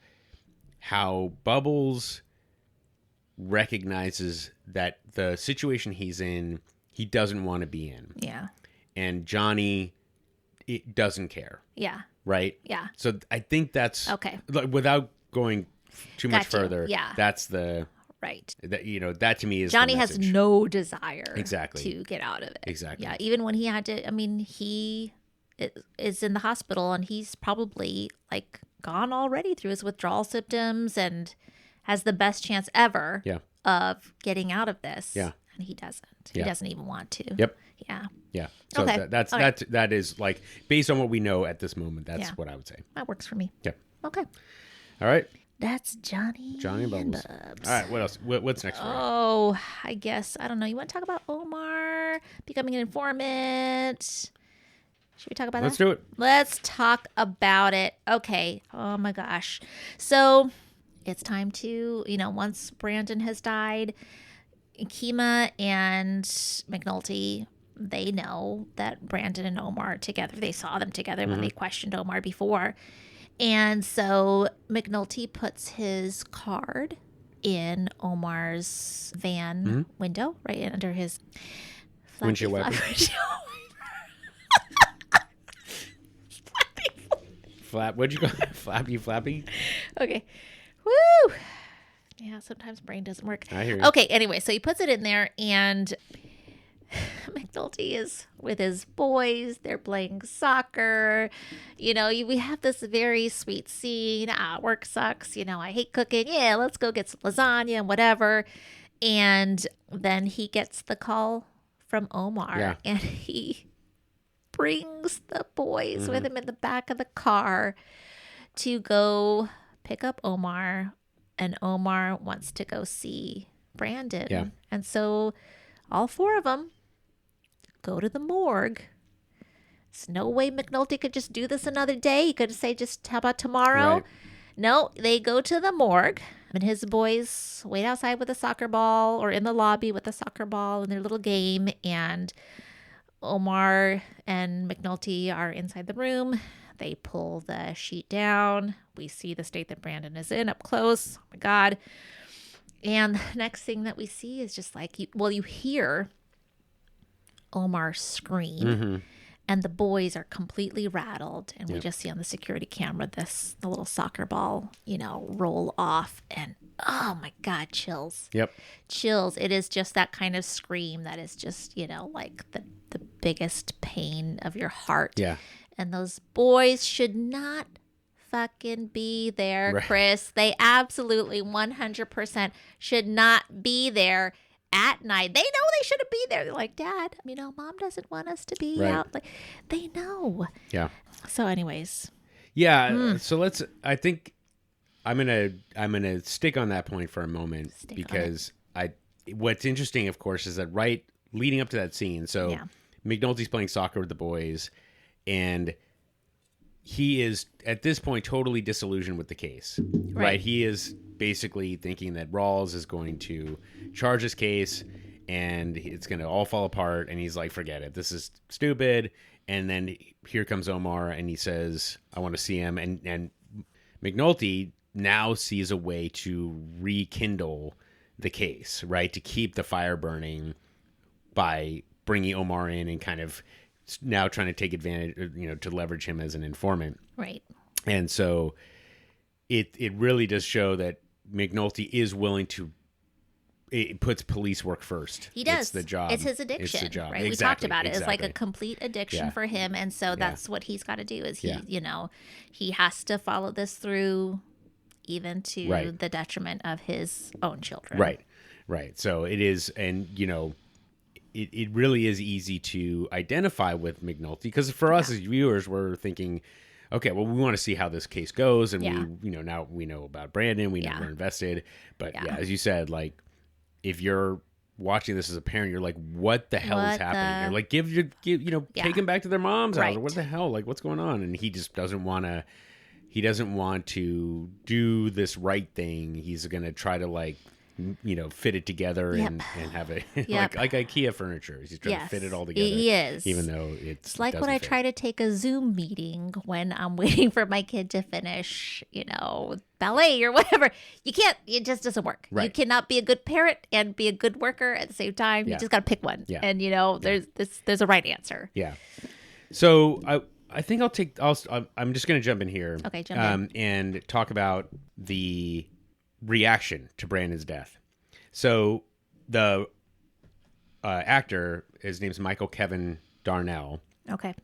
how Bubbles recognizes that the situation he's in, he doesn't want to be in. Yeah. And Johnny, it doesn't care. Yeah. Right? Yeah. So I think that's okay. Like, without going too much further. Yeah. That's the right. That to me is Johnny the has no desire exactly to get out of it. Exactly. Yeah. Even when he had to. I mean, he is in the hospital and he's probably like gone already through his withdrawal symptoms and has the best chance ever of getting out of this. Yeah. And he doesn't. He doesn't even want to. Yep. Yeah. Yeah. So that is like, based on what we know at this moment, that's what I would say. That works for me. Yeah. Okay. All right. That's Johnny and Bubbles. All right. What else? What's next for you? Oh, I guess. I don't know. You want to talk about Omar? becoming an informant. Should we talk about Let's that? do it. Let's talk about it. Okay. Oh my gosh. So it's time to, once Brandon has died, Kima and McNulty, they know that Brandon and Omar are together. They saw them together when they questioned Omar before. And so McNulty puts his card in Omar's van window, right under his Windshield wiper. What'd you go? Flappy? Okay. Woo! Yeah, sometimes brain doesn't work. I hear you. Okay, anyway, so he puts it in there, and McNulty is with his boys. They're playing soccer. We have this very sweet scene. Work sucks. I hate cooking. Yeah, let's go get some lasagna and whatever. And then he gets the call from Omar, and he brings the boys with him in the back of the car to go pick up Omar, and Omar wants to go see Brandon. Yeah. And so all four of them go to the morgue. There's no way McNulty could just do this another day. He could say, just how about tomorrow? Right. No, they go to the morgue, and his boys wait outside with a soccer ball, or in the lobby with a soccer ball in their little game, and Omar and McNulty are inside the room. They pull the sheet down. We see the state that Brandon is in up close. Oh my God. And the next thing that we see is just like, you hear Omar scream, and the boys are completely rattled. And we just see on the security camera the little soccer ball, roll off. And oh my God, chills. Yep. Chills. It is just that kind of scream that is just, like the biggest pain of your heart. Yeah. And those boys should not fucking be there, Right. Chris. They absolutely 100% should not be there at night. They know they shouldn't be there. They're like, Dad, Mom doesn't want us to be Right. out. Like, they know. Yeah. So anyways. Yeah. So I think I'm gonna stick on that point for a moment because what's interesting, of course, is that right leading up to that scene. So McNulty's playing soccer with the boys, and he is at this point totally disillusioned with the case. Right? He is basically thinking that Rawls is going to charge his case and it's going to all fall apart. And he's like, forget it. This is stupid. And then here comes Omar and he says, I want to see him. And McNulty now sees a way to rekindle the case, right? To keep the fire burning by bringing Omar in and kind of now trying to take advantage, to leverage him as an informant. Right. And so it really does show that McNulty is willing to, it puts police work first. He does. It's the job. It's his addiction. It's the job. Right. Exactly. We talked about it. It's like a Exactly. complete addiction for him. And so that's what he's got to do is he has to follow this through even to the detriment of his own children. Right. So it is, and it really is easy to identify with McNulty because for us as viewers, we're thinking, okay, well, we want to see how this case goes, and we, now we know about Brandon, we know we're invested, but as you said, like if you're watching this as a parent, you're like, what the hell is happening here? Like, take them back to their mom's house, or what the hell, like what's going on? And he just doesn't want to. He doesn't want to do this right thing. He's going to try to fit it together and have it like IKEA furniture. He's trying to fit it all together. He is. Even though it's like when I try to take a Zoom meeting when I'm waiting for my kid to finish, ballet or whatever. You can't, it just doesn't work. Right. You cannot be a good parent and be a good worker at the same time. You just got to pick one. Yeah. And, there's a right answer. Yeah. So I think I'm just going to jump in here. Okay, jump in. And talk about the reaction to Brandon's death. So the actor, his name's Michael Kevin Darnell. Okay.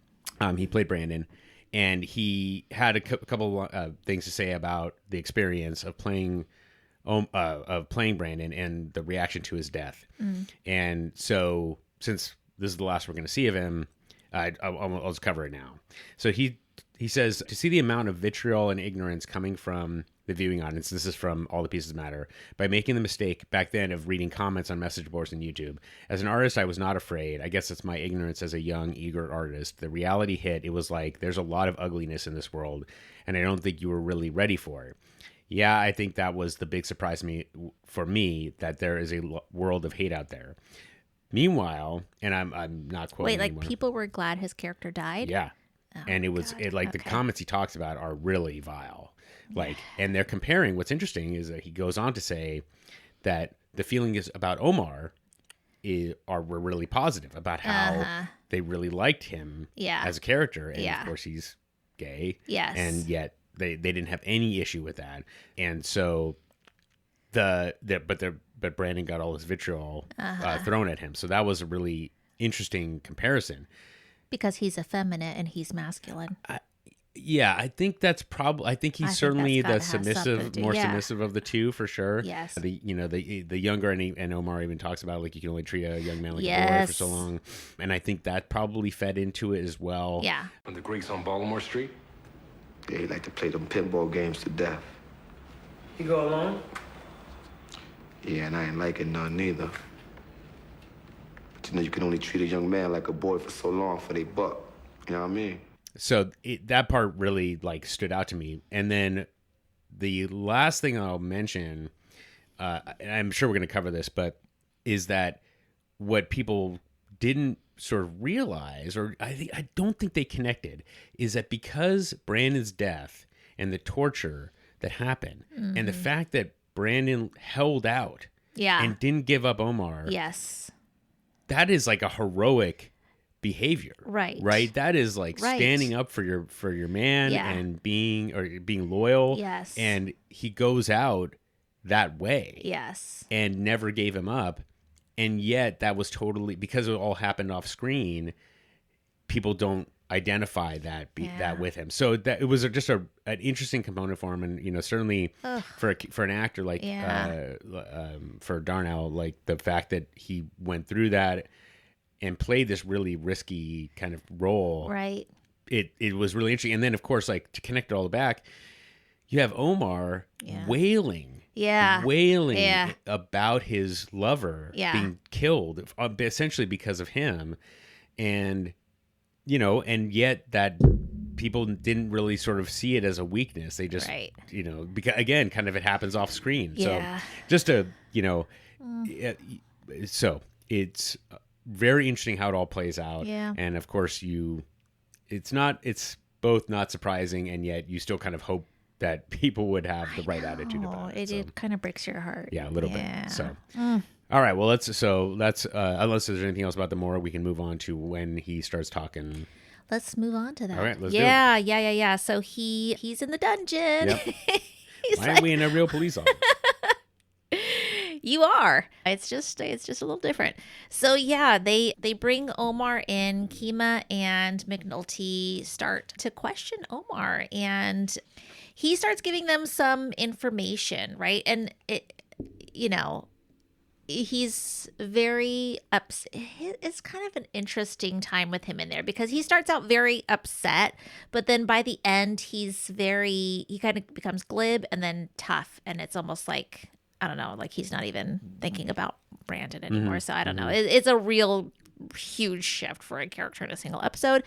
He played Brandon, and he had a couple things to say about the experience of playing Brandon and the reaction to his death. And so, since this is the last we're going to see of him, I'll just cover it now. So he says, to see the amount of vitriol and ignorance coming from the viewing audience, this is from All the Pieces Matter, by making the mistake back then of reading comments on message boards and YouTube. As an artist, I was not afraid. I guess it's my ignorance as a young, eager artist. The reality hit. It was like, there's a lot of ugliness in this world, and I don't think you were really ready for it. Yeah, I think that was the big surprise for me, that there is a world of hate out there. Meanwhile, and I'm not quoting Wait, like anymore. people were glad his character died? Yeah. Oh, and it was the comments he talks about are really vile. Like, and they're comparing. What's interesting is that he goes on to say that the feelings about Omar were really positive, about how they really liked him as a character. And of course he's gay. Yes. And yet they didn't have any issue with that. And so but Brandon got all his vitriol thrown at him. So that was a really interesting comparison. Because he's effeminate and he's masculine. Yeah, I think that's probably. I think he's certainly the submissive, more yeah. submissive of the two for sure. Yes. The younger and Omar even talks about, like, you can only treat a young man like a yes. boy for so long, and I think that probably fed into it as well. Yeah. On the Greeks on Baltimore Street. Yeah, he like to play them pinball games to death. You go alone? Yeah, and I ain't liking none neither. But you know, you can only treat a young man like a boy for so long for they buck. You know what I mean? So that part really like stood out to me. And then the last thing I'll mention, and I'm sure we're going to cover this, but is that what people didn't sort of realize, or I don't think they connected, is that because Brandon's death and the torture that happened, and the fact that Brandon held out and didn't give up Omar, yes, that is like a heroic behavior, right? That is like standing up for your man and being loyal. Yes. And he goes out that way. Yes. And never gave him up. And yet that was totally, because it all happened off screen, people don't identify that with him. So that it was just an interesting component for him. And, you know, certainly for an actor like for Darnell, like the fact that he went through that and played this really risky kind of role. Right. It was really interesting. And then, of course, like, to connect it all back, you have Omar wailing about his lover being killed, essentially because of him. And, you know, and yet that people didn't really sort of see it as a weakness. They just, you know, because, again, kind of it happens off screen. Yeah. So just to, you know, so it's very interesting how it all plays out. Yeah. And of course it's both not surprising, and yet you still kind of hope that people would have the right attitude about it. It kind of breaks your heart. Yeah, a little bit. So, all right. Well, let's unless there's anything else about the morgue, we can move on to when he starts talking. Let's move on to that. All right, let's do it. Yeah. So he's in the dungeon. Yep. Why aren't we in a real police office? You are. It's just a little different. So yeah, they bring Omar in. Kima and McNulty start to question Omar, and he starts giving them some information, right? And he's very upset. It's kind of an interesting time with him in there, because he starts out very upset, but then by the end he kind of becomes glib and then tough, and it's almost like, I don't know, like he's not even thinking about Brandon anymore. So I don't know. It's a real huge shift for a character in a single episode.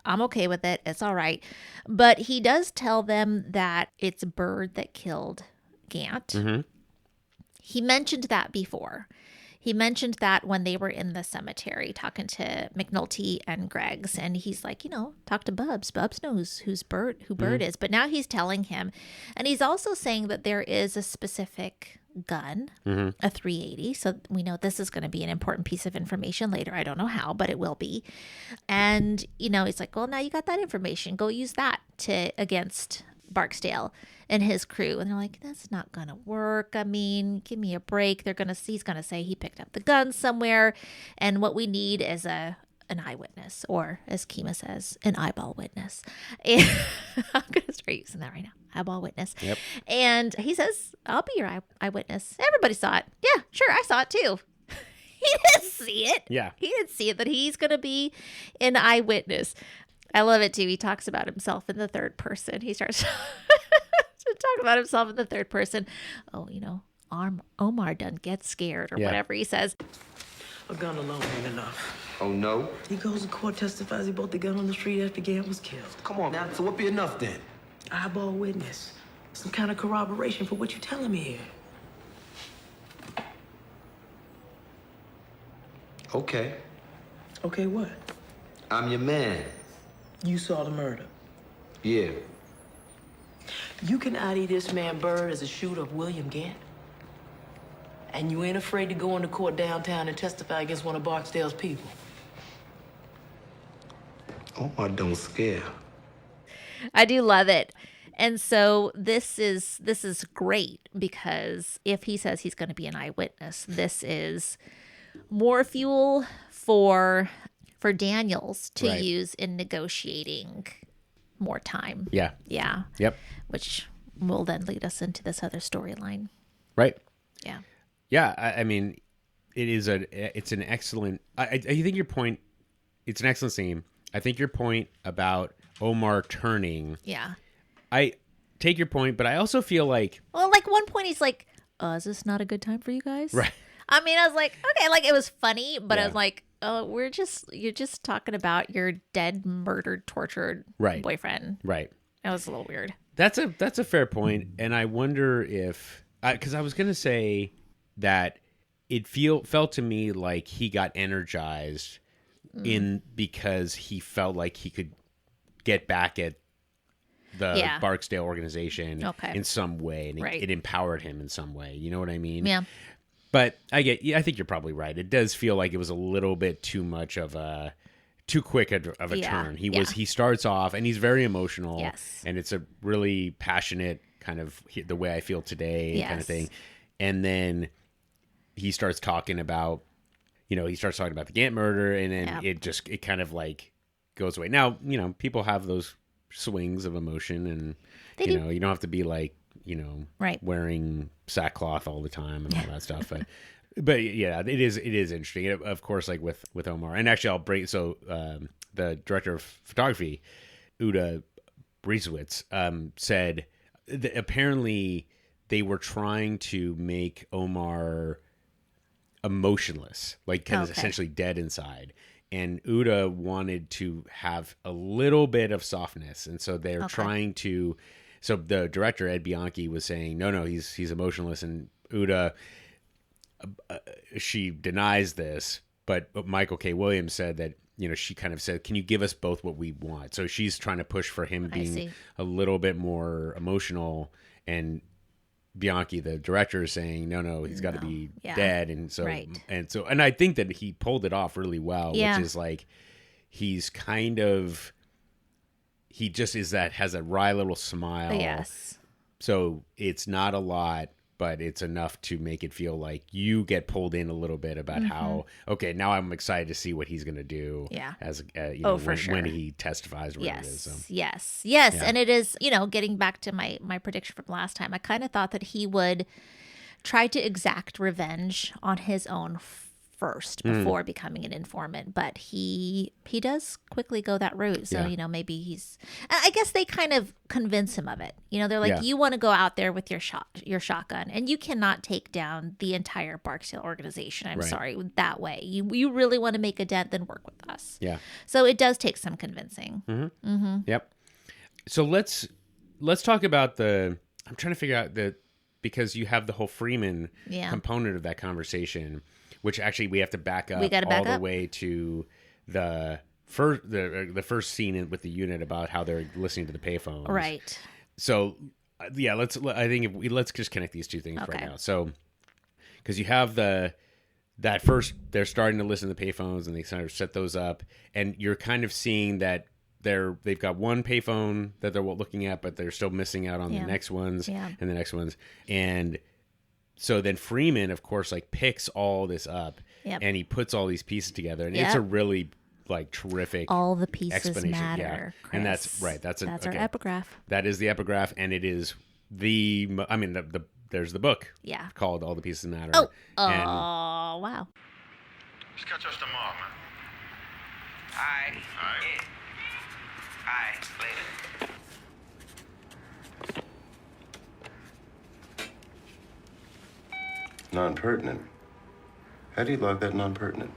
I'm okay with it. It's all right. But he does tell them that it's Bird that killed Gant. Mm-hmm. He mentioned that before. He mentioned that when they were in the cemetery talking to McNulty and Greggs, and he's like, talk to Bubs. Bubs knows who Bird is. But now he's telling him, and he's also saying that there is a specific gun, a 380. So we know this is going to be an important piece of information later. I don't know how, but it will be. And it's like, well, now you got that information. Go use that against Barksdale and his crew. And they're like, that's not gonna work. I mean, give me a break. He's gonna say he picked up the gun somewhere, and what we need is an eyewitness, or as Kima says, an eyeball witness. And I'm gonna start using that right now. Eyeball witness. Yep. And he says, I'll be your eyewitness. Everybody saw it. Yeah, sure, I saw it too. He didn't see it. Yeah. He didn't see it, that he's gonna be an eyewitness. I love it too. He talks about himself in the third person. He starts Talk about himself in the third person. Oh, Omar done get scared or whatever he says. A gun alone ain't enough. Oh, no? He goes to court, testifies he bought the gun on the street after Gant was killed. Come on, now, so what be enough then? Eyeball witness. Some kind of corroboration for what you're telling me here. Okay. Okay, what? I'm your man. You saw the murder. Yeah. You can ID this man Bird as a shooter of William Gant. And you ain't afraid to go into court downtown and testify against one of Barksdale's people. Omar don't scare. I do love it. And so this is great because if he says he's going to be an eyewitness, this is more fuel for Daniels to use in negotiating more time. Yeah. Yeah. Yep. Which will then lead us into this other storyline. Right. Yeah. Yeah. I mean, it's an excellent. I think your point. It's an excellent scene. I think your point about Omar turning. Yeah. I take your point, but I also feel like. Well, like one point he's like, "Is this not a good time for you guys?" Right. I mean, I was like, okay, like it was funny, but I was like, oh, you're just talking about your dead, murdered, tortured boyfriend. Right. That was a little weird. That's a fair point, and I wonder if because I was gonna say that it felt to me like he got energized because he felt like he could get back at the Barksdale organization in some way, and it empowered him in some way. You know what I mean? Yeah. But I think you're probably right. It does feel like it was a little bit too much of a too quick of a turn. He starts off and he's very emotional, and it's a really passionate kind of the way I feel today kind of thing. And then he starts talking about, the Gant murder, and then it kind of like goes away. Now, people have those swings of emotion, and you don't have to be like, wearing sackcloth all the time and all that stuff. But yeah, it is interesting. Of course, like with Omar, and actually I'll break. So the director of photography, Uda Brieswitz, said that apparently they were trying to make Omar emotionless, like kind of essentially dead inside. And Uda wanted to have a little bit of softness, and so they're trying to. So the director, Ed Bianchi, was saying, no, he's emotionless. And Uda, she denies this. But Michael K. Williams said that, she kind of said, can you give us both what we want? So she's trying to push for him being a little bit more emotional. And Bianchi, the director, is saying, no, he's got to be dead. And so, and I think that he pulled it off really well, which is like, he's kind of... He just has a wry little smile. Yes. So it's not a lot, but it's enough to make it feel like you get pulled in a little bit about how, okay, now I'm excited to see what he's going to do. Yeah. As for sure. When he testifies. Or whatever it is, so. Yes. Yeah. And it is, getting back to my prediction from last time, I kind of thought that he would try to exact revenge on his own first before becoming an informant, but he does quickly go that route. So maybe he's. I guess they kind of convince him of it. They're like, you want to go out there with your shotgun, and you cannot take down the entire Barksdale organization. I'm sorry, that way. You really want to make a dent, then work with us. Yeah. So it does take some convincing. Mm-hmm. Mm-hmm. Yep. So let's talk about I'm trying to figure out because you have the whole Freeman component of that conversation. Which actually we have to back up the way to the first scene with the unit about how they're listening to the payphones. Right. So let's just connect these two things right now. So because you have they're starting to listen to the payphones and they kind of set those up, and you're kind of seeing that they've got one payphone that they're looking at, but they're still missing out on the next ones and the next ones. And so then Freeman, of course, like picks all this up and he puts all these pieces together, and it's a really like terrific. All the pieces matter, Chris. And that's right. That's our epigraph. That is the epigraph, and it is there's the book. Yeah. Called All the Pieces Matter. Oh, wow. Just catch us tomorrow, man. All right. Yeah. All right, later. Non-pertinent. How do you log that non-pertinent?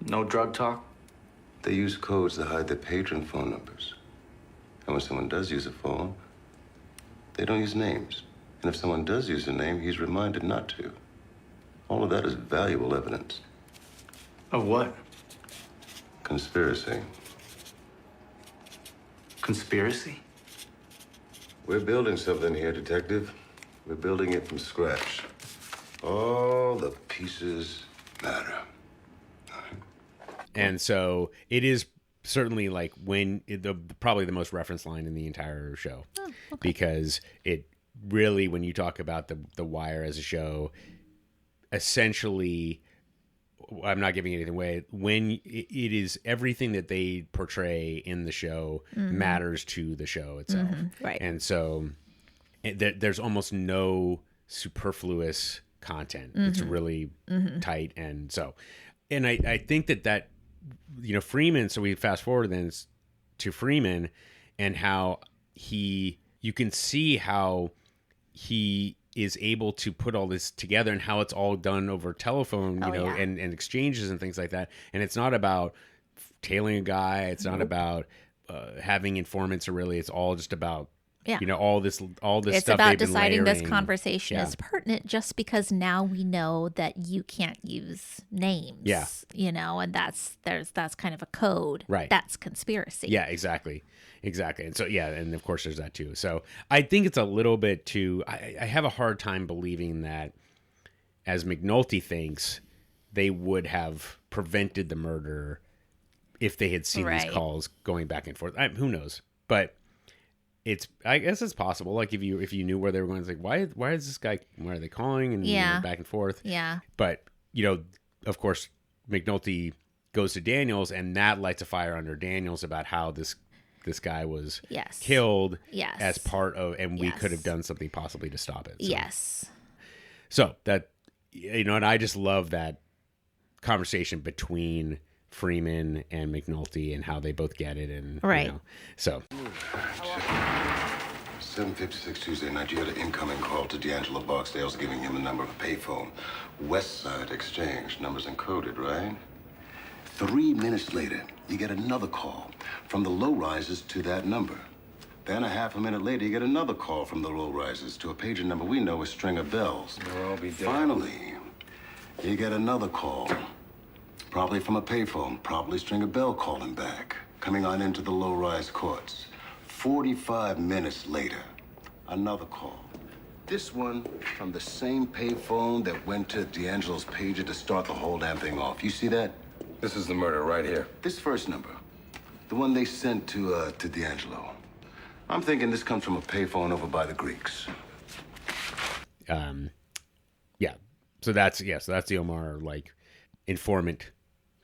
No drug talk? They use codes to hide their patron phone numbers. And when someone does use a phone, they don't use names. And if someone does use a name, he's reminded not to. All of that is valuable evidence. Of what? Conspiracy. Conspiracy? We're building something here, Detective. We're building it from scratch. All the pieces matter. And so it is certainly like probably the most referenced line in the entire show. Oh, okay. Because it really, when you talk about the Wire as a show, essentially, I'm not giving anything away, when it is everything that they portray in the show matters to the show itself. Right. And so there's almost no superfluous content. It's really tight. And so, and I think that, Freeman, so we fast forward then to Freeman and how you can see how he is able to put all this together and how it's all done over telephone, and exchanges and things like that. And it's not about tailing a guy. It's not about having informants, or really, it's all just about, all this it's stuff. About they've been deciding layering. this conversation is pertinent just because now we know that you can't use names. Yeah. And that's kind of a code. Right. That's conspiracy. Yeah, exactly. And so, and of course there's that too. So I think it's a little bit too, I have a hard time believing that, as McNulty thinks, they would have prevented the murder if they had seen these calls going back and forth. Who knows? But I guess it's possible. Like if you knew where they were going, it's like, why is this guy, why are they calling and back and forth? Yeah. But, of course, McNulty goes to Daniels, and that lights a fire under Daniels about how this guy was killed as part of, and we could have done something possibly to stop it. So. Yes. So that, and I just love that conversation between Freeman and McNulty and how they both get it. And, so. 7:56 Tuesday night, you had an incoming call to D'Angelo Barksdale's giving him the number of a payphone. West Side Exchange, numbers encoded, right? 3 minutes later, you get another call from the low-rises to that number. Then a half a minute later, you get another call from the low-rises to a pager number we know is Stringer Bells. I'll be dead. Finally, you get another call, probably from a payphone, probably Stringer Bell calling back, coming on into the low-rise courts. 45 minutes later, another call. This one from the same payphone that went to D'Angelo's pager to start the whole damn thing off. You see that? This is the murder right here. This first number, the one they sent to D'Angelo. I'm thinking this comes from a payphone over by the Greeks. So that's the Omar informant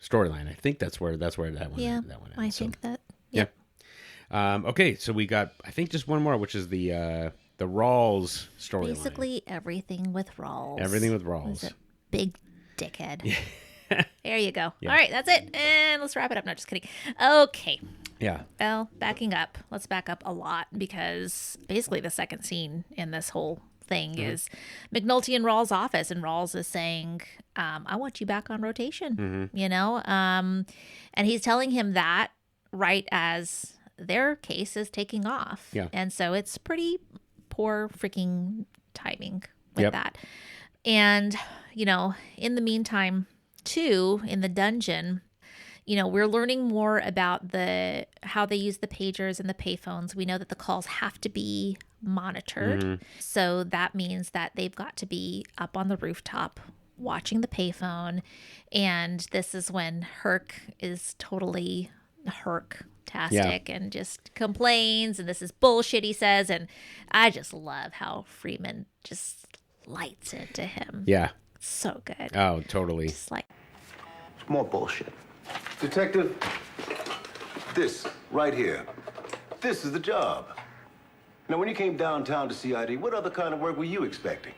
storyline. I think that's where that one. Yeah, that one I think that. Yeah. Okay, so we got, I think, just one more, which is the Rawls storyline. Basically everything with Rawls. Everything with Rawls. He's a big dickhead. There you go. Yeah. All right, that's it. And let's wrap it up. No, just kidding. Okay. Yeah. Well, backing up. Let's back up a lot, because basically the second scene in this whole thing is McNulty in Rawls' office, and Rawls is saying, I want you back on rotation, and he's telling him that right as their case is taking off. Yeah. And so it's pretty poor freaking timing with that. And, in the meantime, too, in the dungeon, we're learning more about how they use the pagers and the payphones. We know that the calls have to be monitored. So that means that they've got to be up on the rooftop watching the payphone. And this is when Herc is totally Herc-tastic and just complains. And this is bullshit, he says. And I just love how Freeman just lights into him. Yeah. So good. Oh, totally. Just like, It's more bullshit. Detective, this right here, this is the job. Now, when you came downtown to CID, what other kind of work were you expecting?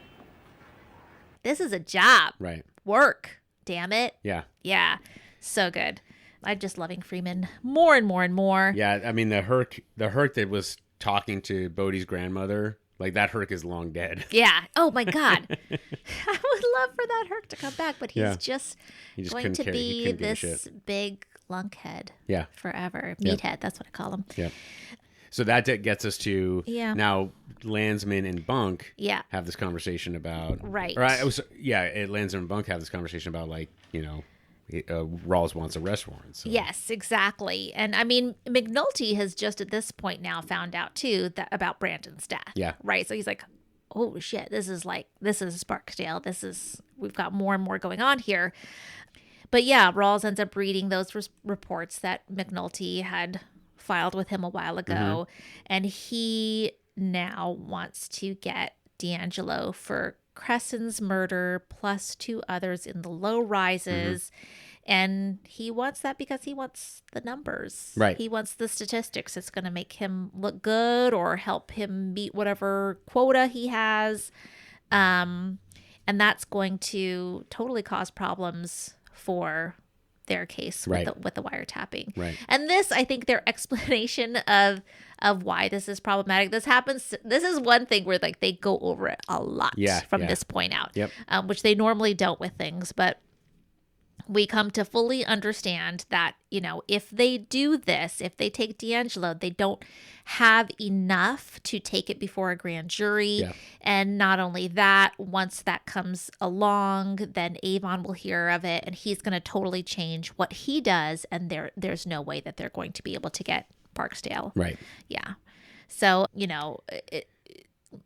this is a job. Right. Work. Damn it. Yeah. Yeah. So good. I'm just loving Freeman more and more and more. Yeah, I mean the Herc that was talking to Bodhi's grandmother Like that Herc is long dead. Yeah. Oh my God. I would love for that Herc to come back, but he's just going to be this big lunkhead. Yeah. Forever. Meathead. That's what I call him. Yeah. So that gets us to now Landsman and Bunk have this conversation about Landsman and Bunk have this conversation about like, you know, Rawls wants arrest warrants. So. Yes, exactly. And I mean, McNulty has just at this point now found out too that about Brandon's death. Yeah. Right. So he's like, oh shit, this is Sparksdale. We've got more and more going on here. But yeah, Rawls ends up reading those reports that McNulty had filed with him a while ago. And he now wants to get D'Angelo for Crescen's murder plus 2 others in the low rises. And he wants that because he wants the numbers. Right. He wants the statistics. It's going to make him look good or help him meet whatever quota he has. And that's going to totally cause problems for their case with the wiretapping. Right. And this, I think, their explanation of why this is problematic. This is one thing where like they go over it a lot from this point out, which they normally don't with things. But we come to fully understand that, you know, if they do this, if they take D'Angelo, they don't have enough to take it before a grand jury. Yeah. And not only that, once that comes along, then Avon will hear of it and he's going to totally change what he does. And there's no way that they're going to be able to get Parksdale. Right. Yeah. So, you know,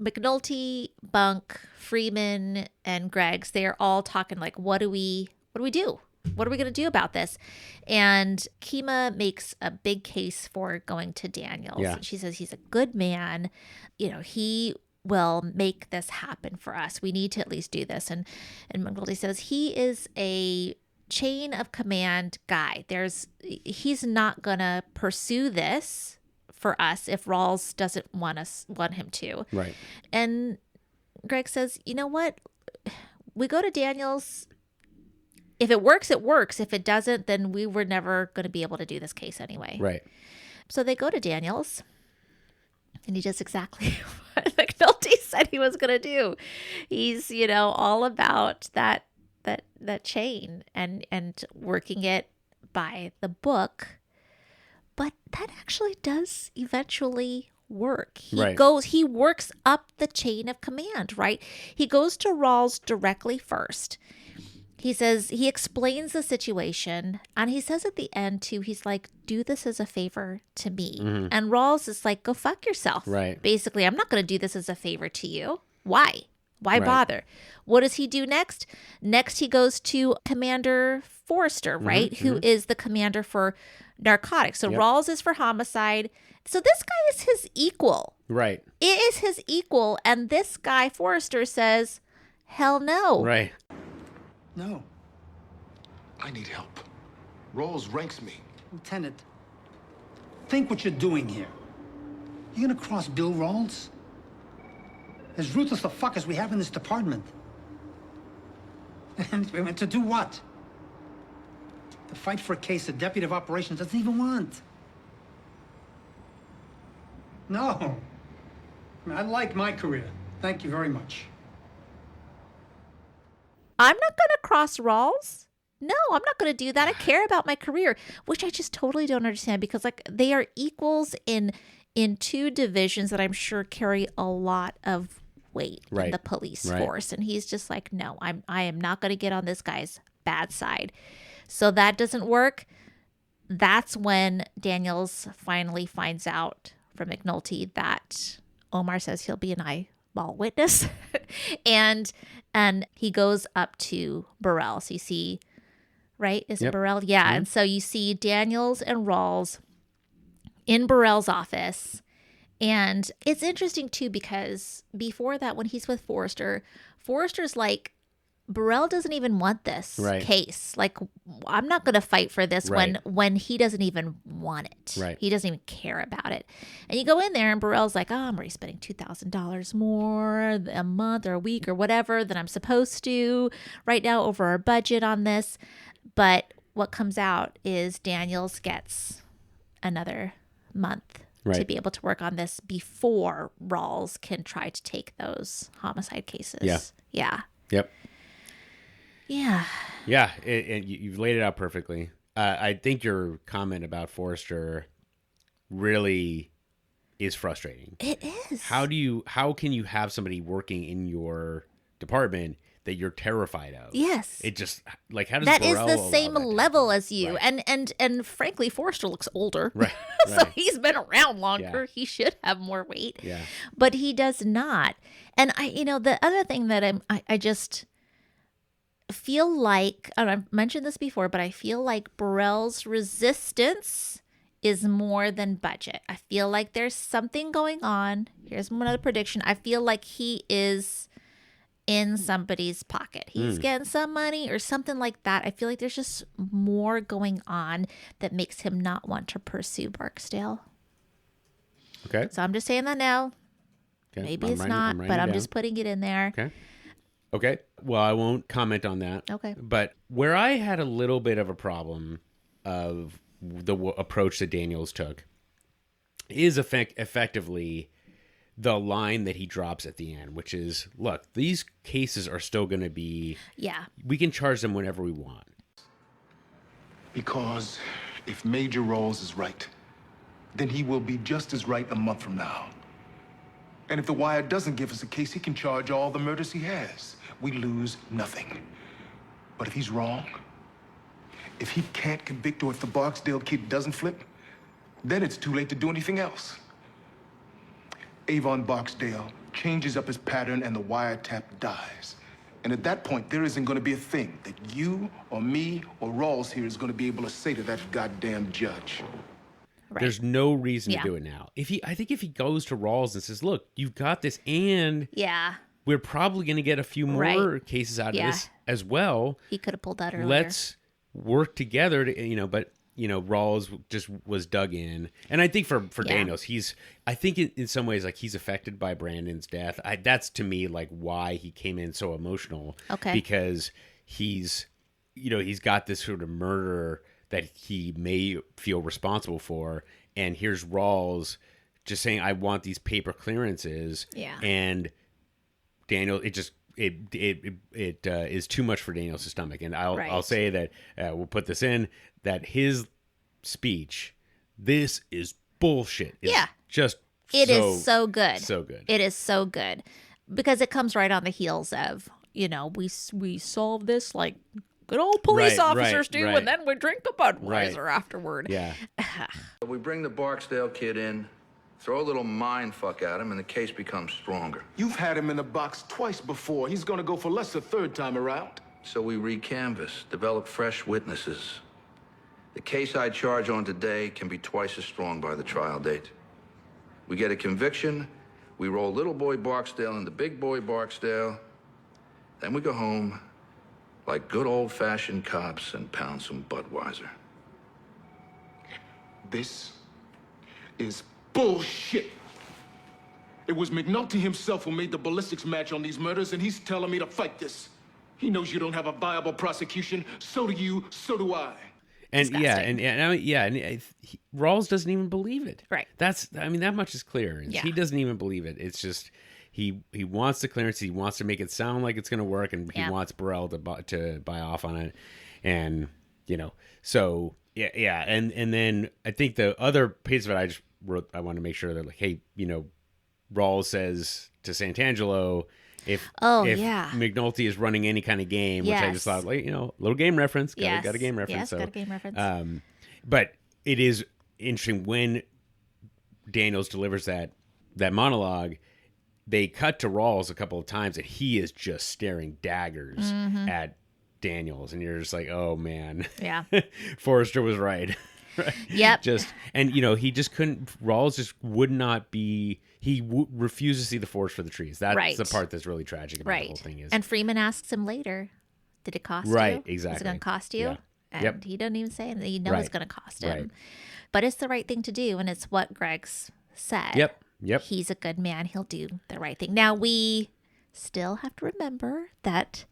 McNulty, Bunk, Freeman, and Greggs, they're all talking like, what do we do? What are we going to do about this? And Kima makes a big case for going to Daniels. Yeah. She says he's a good man. You know, he will make this happen for us. We need to at least do this. And McNulty says he is a chain of command guy. He's not going to pursue this for us if Rawls doesn't want him to. Right. And Greg says, you know what? We go to Daniels. If it works, it works. If it doesn't, then we were never going to be able to do this case anyway. Right. So they go to Daniels, and he does exactly what McNulty said he was going to do. He's, you know, all about that chain and working it by the book. But that actually does eventually work. He works up the chain of command, right? He goes to Rawls directly first. He says, he explains the situation, and he says at the end, too, he's like, do this as a favor to me. Mm-hmm. And Rawls is like, go fuck yourself. Right. Basically, I'm not going to do this as a favor to you. Why? Why bother? What does he do next? Next, he goes to Commander Forrester, right? Mm-hmm. Who is the commander for narcotics. So Rawls is for homicide. So this guy is his equal. Right. It is his equal. And this guy, Forrester, says, hell no. Right. No. I need help. Rawls ranks me. Lieutenant, think what you're doing here. You're gonna cross Bill Rawls? As ruthless a fuck as we have in this department. And to do what? To fight for a case the deputy of operations doesn't even want. No. I like my career. Thank you very much. I'm not going to cross Rawls. No, I'm not going to do that. I care about my career, which I just totally don't understand because like they are equals in 2 divisions that I'm sure carry a lot of weight in the police force. And he's just like, no, I am not going to get on this guy's bad side. So that doesn't work. That's when Daniels finally finds out from McNulty that Omar says he'll be an eyeball witness. and he goes up to Burrell. So you see, right? Is it Burrell? Yeah. Mm-hmm. And so you see Daniels and Rawls in Burrell's office. And it's interesting, too, because before that, when he's with Forrester, Forrester's like, Burrell doesn't even want this case. Like, I'm not going to fight for this when he doesn't even want it. Right. He doesn't even care about it. And you go in there and Burrell's like, I'm already spending $2,000 more a month or a week or whatever than I'm supposed to right now over our budget on this. But what comes out is Daniels gets another month to be able to work on this before Rawls can try to take those homicide cases. Yeah. Yep. Yeah. Yeah. And you've laid it out perfectly. I think your comment about Forrester really is frustrating. It is. How can you have somebody working in your department that you're terrified of? Yes. It just, like, how does that is Burrell the allow same that to level as you. Right. And frankly, Forrester looks older. Right. So he's been around longer. He should have more weight. Yeah. But he does not. And the other thing that I just feel like, and I've mentioned this before, but I feel like Burrell's resistance is more than budget. I feel like there's something going on. Here's another prediction. I feel like he is in somebody's pocket. He's getting some money or something like that. I feel like there's just more going on that makes him not want to pursue Barksdale. Okay. So I'm just saying that now. Okay. Maybe it's not, but I'm just putting it in there. Okay. Well, I won't comment on that. Okay. But where I had a little bit of a problem of the approach that Daniels took is effectively the line that he drops at the end, which is, look, these cases are still going to be... Yeah. We can charge them whenever we want. Because if Major Rawls is right, then he will be just as right a month from now. And if the Wire doesn't give us a case, he can charge all the murders he has. We lose nothing. But if he's wrong, if he can't convict, or if the Barksdale kid doesn't flip, then it's too late to do anything else. Avon Barksdale changes up his pattern and the wiretap dies. And at that point, there isn't going to be a thing that you or me or Rawls here is going to be able to say to that goddamn judge. Right. There's no reason to do it now. I think if he goes to Rawls and says, look, you've got this, and we're probably going to get a few more cases out of this as well. He could have pulled that earlier. Let's work together but Rawls just was dug in. And I think for Daniels, I think in some ways, like, he's affected by Brandon's death. That's to me, like, why he came in so emotional. Okay. Because he's got this sort of murder that he may feel responsible for. And here's Rawls just saying, I want these paper clearances. Yeah. And Daniel, it is too much for Daniels' stomach. And I'll say that we'll put this in, that his speech, this is bullshit. It is so good. So good. It is so good because it comes right on the heels of, we solve this like good old police officers do, and then we drink a Budweiser afterward. Yeah. We bring the Barksdale kid in, throw a little mind fuck at him, and the case becomes stronger. You've had him in the box twice before. He's going to go for less the third time around. So we re-canvass, develop fresh witnesses. The case I charge on today can be twice as strong by the trial date. We get a conviction, we roll little boy Barksdale into big boy Barksdale, then we go home like good old-fashioned cops and pound some Budweiser. This is bullshit. It was McNulty himself who made the ballistics match on these murders, and he's telling me to fight this. He knows you don't have a viable prosecution. So do you, so do I. And Rawls doesn't even believe it. Right. That much is clear. Yeah. He doesn't even believe it. It's just he wants the clearance. He wants to make it sound like it's going to work, and he wants Burrell to buy off on it. And so yeah. And then I think the other piece of it I just wrote, I want to make sure that, like, hey, Rawls says to Santangelo, if McNulty is running any kind of game, which I just thought, like, little game reference, got a game reference. Yes, got a game reference. But it is interesting when Daniels delivers that monologue, they cut to Rawls a couple of times and he is just staring daggers at Daniels, and you're just like, oh man. Yeah. Forrester was right. Right? Yep. He just couldn't. Rawls just would not be. He refused to see the forest for the trees. That's the part that's really tragic about the whole thing. Is and Freeman asks him later, "Did it cost you? Right, exactly. Is it going to cost you?" Yeah. And he doesn't even say anything. He knows it's going to cost him. But it's the right thing to do, and it's what Greg's said. Yep. He's a good man. He'll do the right thing. Now we still have to remember that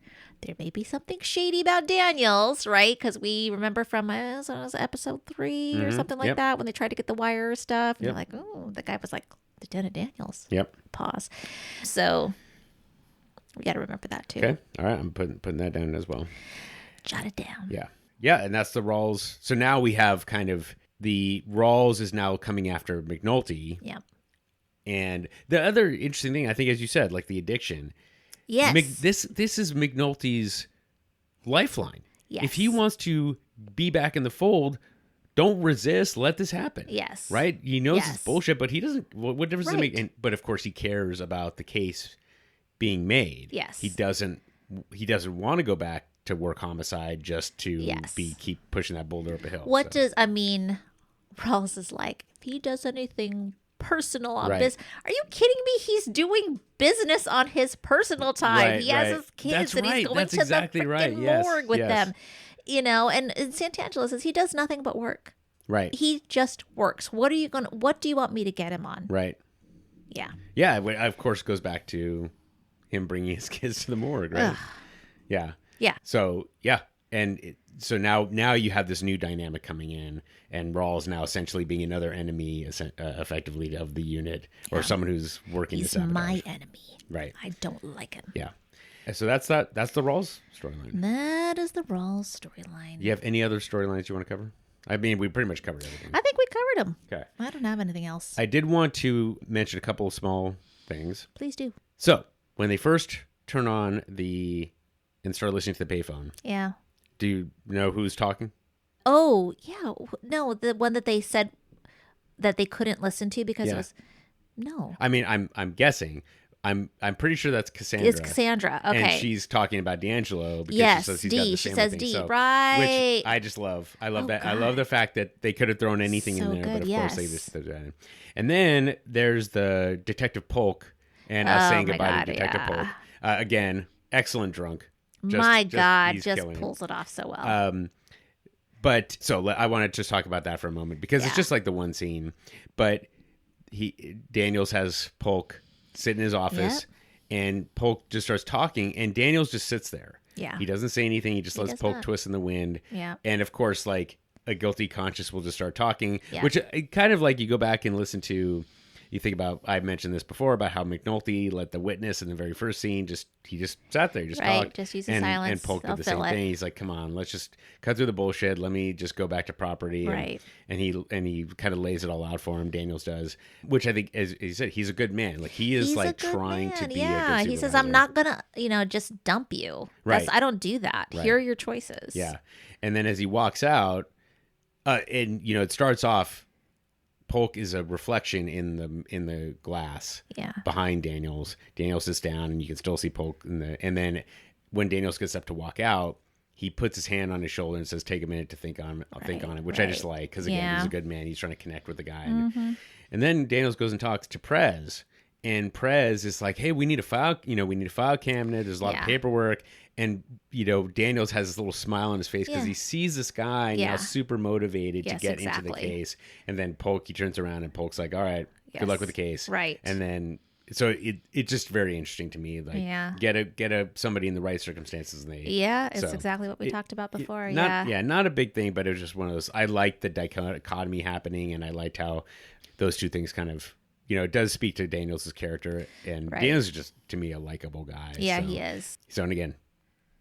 there may be something shady about Daniels, right? Because we remember from episode 3 or something like that when they tried to get the wire stuff. And they're like, oh, the guy was like, Lieutenant Daniels. Yep. Pause. So we got to remember that too. Okay. All right. I'm putting that down as well. Jot it down. Yeah. Yeah. And that's the Rawls. So now we have kind of the Rawls is now coming after McNulty. Yeah. And the other interesting thing, I think, as you said, like the addiction. Yes. This is McNulty's lifeline. Yes. If he wants to be back in the fold, don't resist. Let this happen. Yes. Right? He knows it's bullshit, but he doesn't. What difference does it Right. make? But of course, he cares about the case being made. Yes. He doesn't want to go back to work homicide just to keep pushing that boulder up a hill. Rawls is like, if he does anything personal on Right. business. Are you kidding me? He's doing business on his personal time. Right, he has right. his kids That's and he's right. going That's to exactly the right. freaking Yes, morgue with yes. them. And Santangelo says he does nothing but work. Right. He just works. What do you want me to get him on? Right. Yeah. Yeah. Of course, it goes back to him bringing his kids to the morgue, right? Ugh. Yeah. Yeah. So, yeah. And so now you have this new dynamic coming in, and Rawls now essentially being another enemy, effectively, of the unit, or someone who's working to He's sabotage. my enemy. Right. I don't like him. Yeah. And so that's the Rawls storyline. That is the Rawls storyline. Do you have any other storylines you want to cover? I mean, we pretty much covered everything. I think we covered them. Okay. I don't have anything else. I did want to mention a couple of small things. Please do. So when they first turn on and start listening to the payphone, Yeah. do you know who's talking? Oh, yeah. No, the one that they said that they couldn't listen to because it was no. I mean, I'm guessing. I'm pretty sure that's Cassandra. It's Cassandra. Okay. And she's talking about D'Angelo because Yes, she says he's D. got the She family says thing. D, So, right. Which I just love. I love Oh, that. I love the fact that they could have thrown anything So in there, but good, of course they yes. just did that. And then there's the Detective Polk and us saying my goodbye God, to Detective yeah. Polk. Again, excellent drunk. My God, he's just killing it. pulls it off so well. But so I want to just talk about that for a moment because it's just like the one scene. But Daniels has Polk sit in his office, and Polk just starts talking, and Daniels just sits there. Yeah. He doesn't say anything. He just lets does Polk not. twist in the wind. Yeah. And of course, like a guilty conscience will just start talking, Yeah. which kind of like you go back and listen to. You think about, I mentioned this before about how McNulty let the witness in the very first scene, he just sat there, just Right, talked. just use and, silence, And Polk they'll did the same fill it. thing. He's like, come on, let's just cut through the bullshit. Let me just go back to property. Right. And he kind of lays it all out for him, Daniels does, which I think, as he said, he's a good man. Like he is He's like a good trying to man. be Yeah, a good he says, supervisor. I'm not going to, just dump you. Right. I don't do that. Right. Here are your choices. Yeah. And then as he walks out, and it starts off, Polk is a reflection in the glass behind Daniels. Daniels sits down, and you can still see Polk and then when Daniels gets up to walk out, he puts his hand on his shoulder and says, "Take a minute to think on it," which I just like because again, he's a good man. He's trying to connect with the guy, and then Daniels goes and talks to Prez, and Prez is like, "Hey, we need a file. We need a file cabinet. There's a lot of paperwork." And, Daniels has this little smile on his face because he sees this guy now super motivated to get into the case. And then Polk, he turns around and Polk's like, all right, good luck with the case. Right. And then, so it's just very interesting to me. Like, get somebody in the right circumstances. And it's exactly what we talked about before. Not a big thing, but it was just one of those, I liked the dichotomy happening, and I liked how those two things kind of, it does speak to Daniels' character. And Daniels is just, to me, a likable guy. Yeah, he is. So, and again,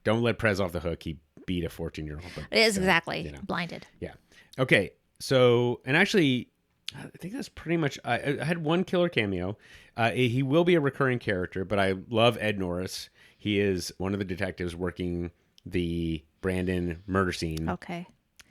don't let Prez off the hook. He beat a 14-year-old. It is exactly. Blinded. Yeah. Okay. So, and actually, I think that's pretty much. I had one killer cameo. He will be a recurring character, but I love Ed Norris. He is one of the detectives working the Brandon murder scene. Okay.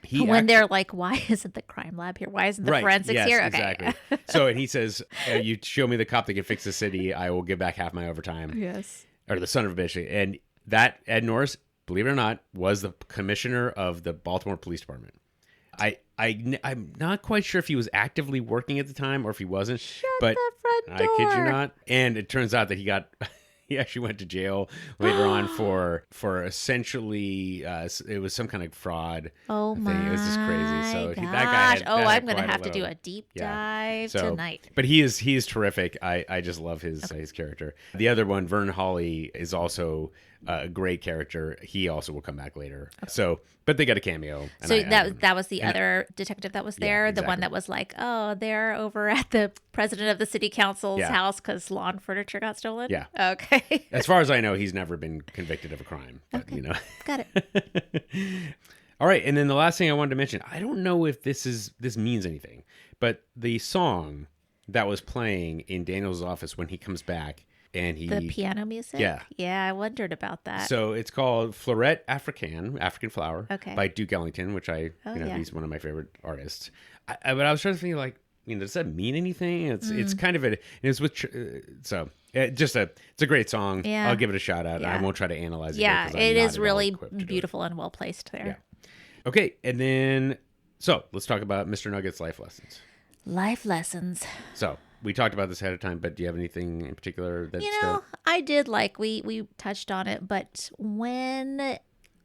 They're like, why isn't the crime lab here? Why isn't the forensics here? Okay. Exactly. So, and he says, you show me the cop that can fix the city, I will give back half my overtime. Yes. Or the son of a bitch. And that Ed Norris, believe it or not, was the commissioner of the Baltimore Police Department. I'm not quite sure if he was actively working at the time or if he wasn't. But the front door. I kid you not. And it turns out that he actually went to jail later on for essentially it was some kind of fraud thing. It was just crazy. So that guy had, I'm going to have to do a deep dive tonight. But he is terrific. I just love his character. The other one, Vern Hawley, is also a great character. He also will come back later. Okay. So, but they got a cameo. So that was the other detective that was there, exactly. The one that was like, oh, they're over at the president of the city council's house because lawn furniture got stolen. Yeah. Okay. As far as I know, he's never been convicted of a crime. But, okay. You know. Got it. All right, and then the last thing I wanted to mention, I don't know if this means anything, but the song that was playing in Daniel's office when he comes back and the piano music. Yeah, I wondered about that. So it's called Florette African Flower, okay, by Duke Ellington, which he's one of my favorite artists. But I was trying to think like, does that mean anything? It's kind of it's with it's a great song. Yeah. I'll give it a shout out. Yeah. I won't try to analyze it. Yeah, it is really beautiful and well placed there. Yeah. Okay, and then, so let's talk about Mr. Nugget's life lessons. Life lessons. So we talked about this ahead of time, but do you have anything in particular that I did like, we touched on it, but when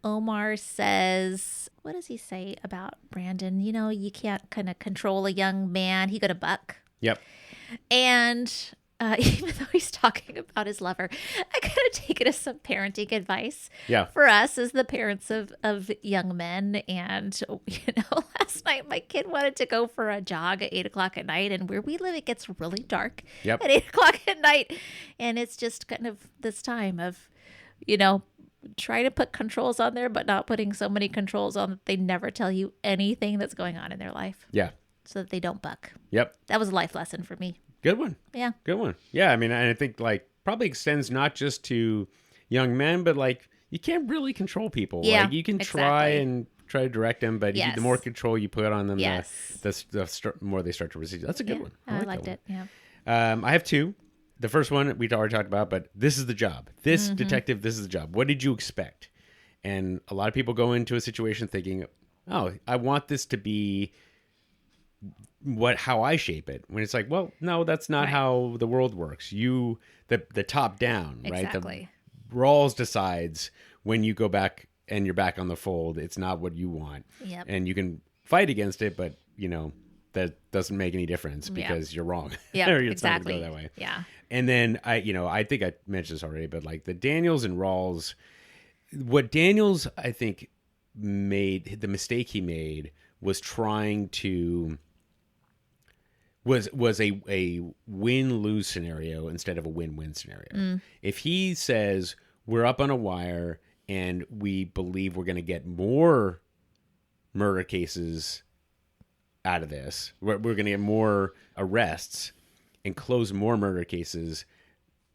Omar says, what does he say about Brandon? You can't kind of control a young man. He got a buck. Yep. And even though he's talking about his lover, I kind of take it as some parenting advice for us as the parents of young men. And, last night my kid wanted to go for a jog at 8:00 at night. And where we live, it gets really dark at 8:00 at night. And it's just kind of this time of, trying to put controls on there, but not putting so many controls on that they never tell you anything that's going on in their life. Yeah. So that they don't buck. Yep. That was a life lesson for me. Good one. Yeah. Good one. Yeah. I mean, I think probably extends not just to young men, but you can't really control people. Yeah, you can try to direct them, but the more control you put on them, the more they start to resist. That's a good one. I liked it. Yeah. I have two. The first one we already talked about, but this is the job. This detective, this is the job. What did you expect? And a lot of people go into a situation thinking, oh, I want this to be how I shape it. When it's like, well, no, that's not how the world works. The top down, right? Exactly. The Rawls decides when you go back and you're back on the fold, it's not what you want. Yep. And you can fight against it, but that doesn't make any difference because you're wrong. Yeah, exactly. Not go that way. Yeah. And then I think I mentioned this already, but the Daniels and Rawls, what Daniels I think made, the mistake he made was trying to was a win-lose scenario instead of a win-win scenario. If he says we're up on a wire and we believe we're going to get more murder cases out of this, we're going to get more arrests and close more murder cases,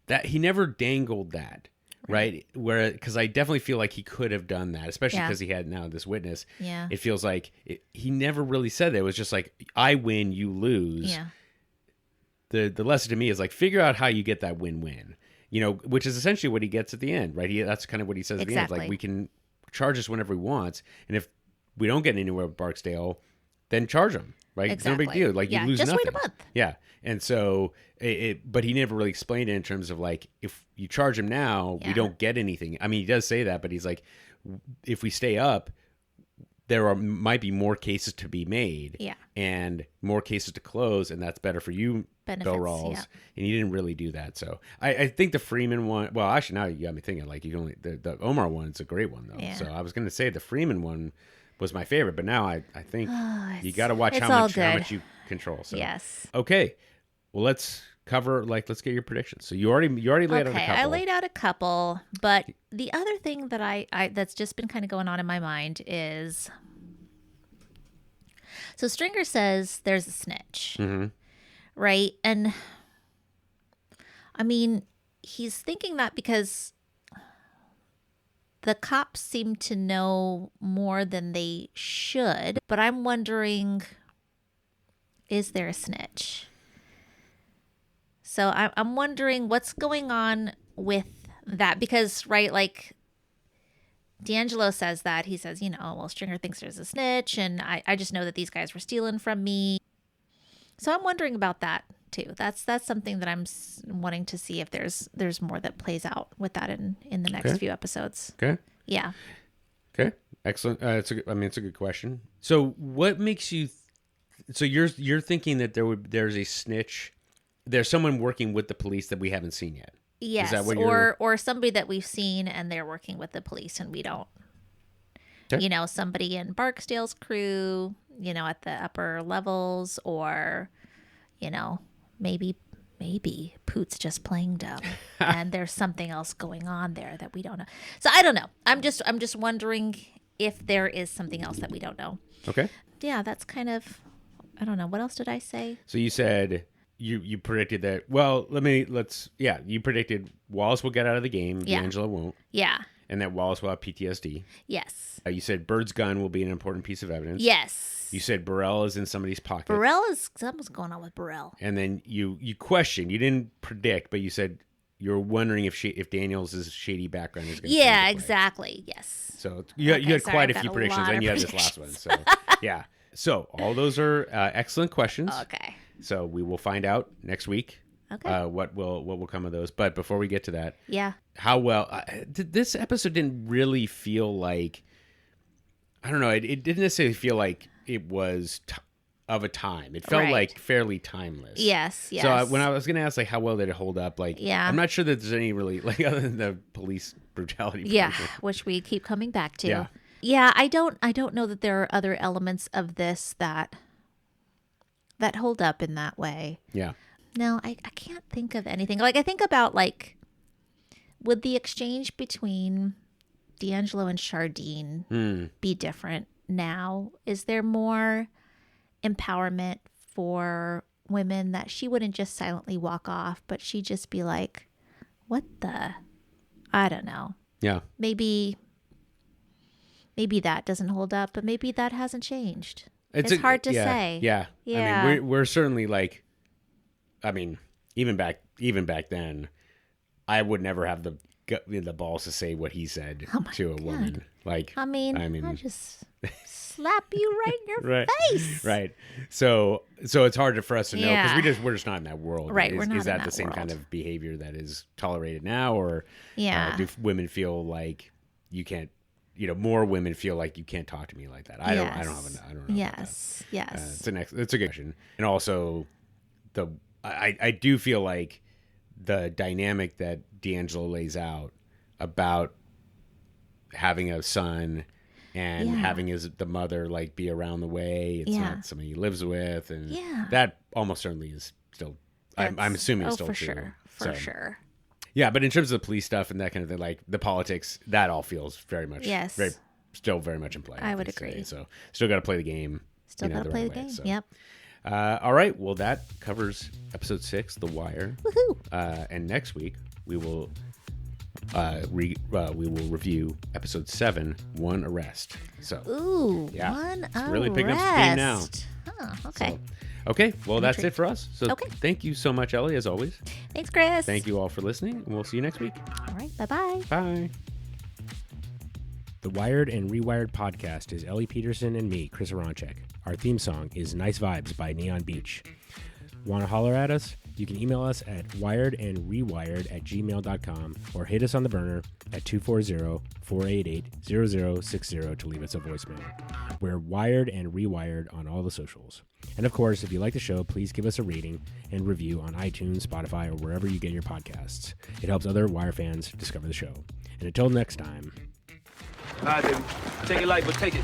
that he never dangled that, right? Because I definitely feel like he could have done that, especially because he had now this witness. Yeah. It feels like he never really said that. It was just like, I win, you lose. Yeah. The lesson to me is figure out how you get that win-win, which is essentially what he gets at the end, right? That's kind of what he says at the end. We can charge us whenever we want. And if we don't get anywhere with Barksdale, then charge him, right? Exactly. It's no big deal. You lose just nothing. Wait a month. Yeah. And so, but he never really explained it in terms of if you charge him now, we don't get anything. I mean, he does say that, but he's like, if we stay up, there might be more cases to be made and more cases to close. And that's better for you, Bill Rawls. Yeah. And he didn't really do that. So I think the Freeman one, well, actually now you got me thinking the Omar one is a great one though. Yeah. So I was going to say the Freeman one was my favorite, but now I think you got to watch how much you control. So yes. Okay. Well, let's cover let's get your predictions. So you already laid out a couple. I laid out a couple, but the other thing that I that's just been kind of going on in my mind is, so Stringer says there's a snitch, right? And I mean, he's thinking that because the cops seem to know more than they should, but I'm wondering, is there a snitch? So I'm wondering what's going on with that, because, right, D'Angelo says that. He says, well, Stringer thinks there's a snitch, and I just know that these guys were stealing from me. So I'm wondering about that too. That's something that I'm wanting to see if there's more that plays out with that in the next few episodes. Okay. Yeah. Okay. Excellent. It's a good question. So what makes you? So you're thinking that there's a snitch. There's someone working with the police that we haven't seen yet. Yes, Is that what or somebody that we've seen and they're working with the police and we don't. Okay. You know, somebody in Barksdale's crew, you know, at the upper levels, or, you know, maybe Poot's just playing dumb and there's something else going on there that we don't know. So I don't know. I'm just wondering if there is something else that we don't know. Okay. Yeah, that's kind of, I don't know. What else did I say? So you said you predicted that. Well, you predicted Wallace will get out of the game. Yeah. D'Angelo won't. Yeah. And that Wallace will have PTSD. Yes. You said Bird's gun will be an important piece of evidence. Yes. You said Burrell is in somebody's pocket. Something's going on with Burrell. And then you questioned. You didn't predict, but you said you're wondering if Daniels' shady background is going to Yeah, exactly. Yes. So you had quite a few predictions, and you had this last one. So yeah. So all those are excellent questions. Okay. So we will find out next week. Okay. What will come of those? But before we get to that, yeah, how well this episode didn't really feel like. I don't know. It didn't necessarily feel like it was of a time. It felt like fairly timeless. Yes. So when I was going to ask, like, how well did it hold up? Like, yeah, I'm not sure that there's any really, like, other than the police brutality. Yeah, which we keep coming back to. Yeah. I don't know that there are other elements of this that hold up in that way. Yeah. No, I can't think of anything. Like, I think about, like, would the exchange between D'Angelo and Chardine be different now? Is there more empowerment for women that she wouldn't just silently walk off, but she'd just be like, what the? I don't know. Yeah. Maybe that doesn't hold up, but maybe that hasn't changed. It's hard to say. Yeah. Yeah. I mean, we're certainly like, I mean, even back then, I would never have the balls to say what he said to a woman. Like, I mean, I just slap you right in your face. Right. So it's hard for us to know because we're just not in that world. Right. We're not is that in the same world. kind of behavior that is tolerated now, or do women feel like you can't? You know, more women feel like you can't talk to me like that. I don't know. Yes. Yes. It's a good question. And also I do feel like the dynamic that D'Angelo lays out about having a son and having the mother like be around the way. It's not somebody he lives with, and that almost certainly is still. I'm assuming it's still for true. Sure. For sure. Yeah, but in terms of the police stuff and that kind of thing, like the politics, that all feels very much, still very much in play. I would agree. So still got to play the game. Still got to play the game. So. Yep. All right. Well, that covers episode 6, The Wire. Woohoo! And next week we will review episode 7, One Arrest. So One Arrest. Really picking up steam now. Huh, okay. So, okay. Well, that's it for us. So thank you so much, Ellie, as always. Thanks, Chris. Thank you all for listening, and we'll see you next week. All right. Bye-bye. Bye. The Wired and Rewired podcast is Ellie Peterson and me, Chris Aronchek. Our theme song is Nice Vibes by Neon Beach. Want to holler at us? You can email us at wiredandrewired@gmail.com or hit us on the burner at 240-488-0060 to leave us a voicemail. We're Wired and Rewired on all the socials. And of course, if you like the show, please give us a rating and review on iTunes, Spotify, or wherever you get your podcasts. It helps other Wire fans discover the show. And until next time. All right, baby. Take it light, but take it.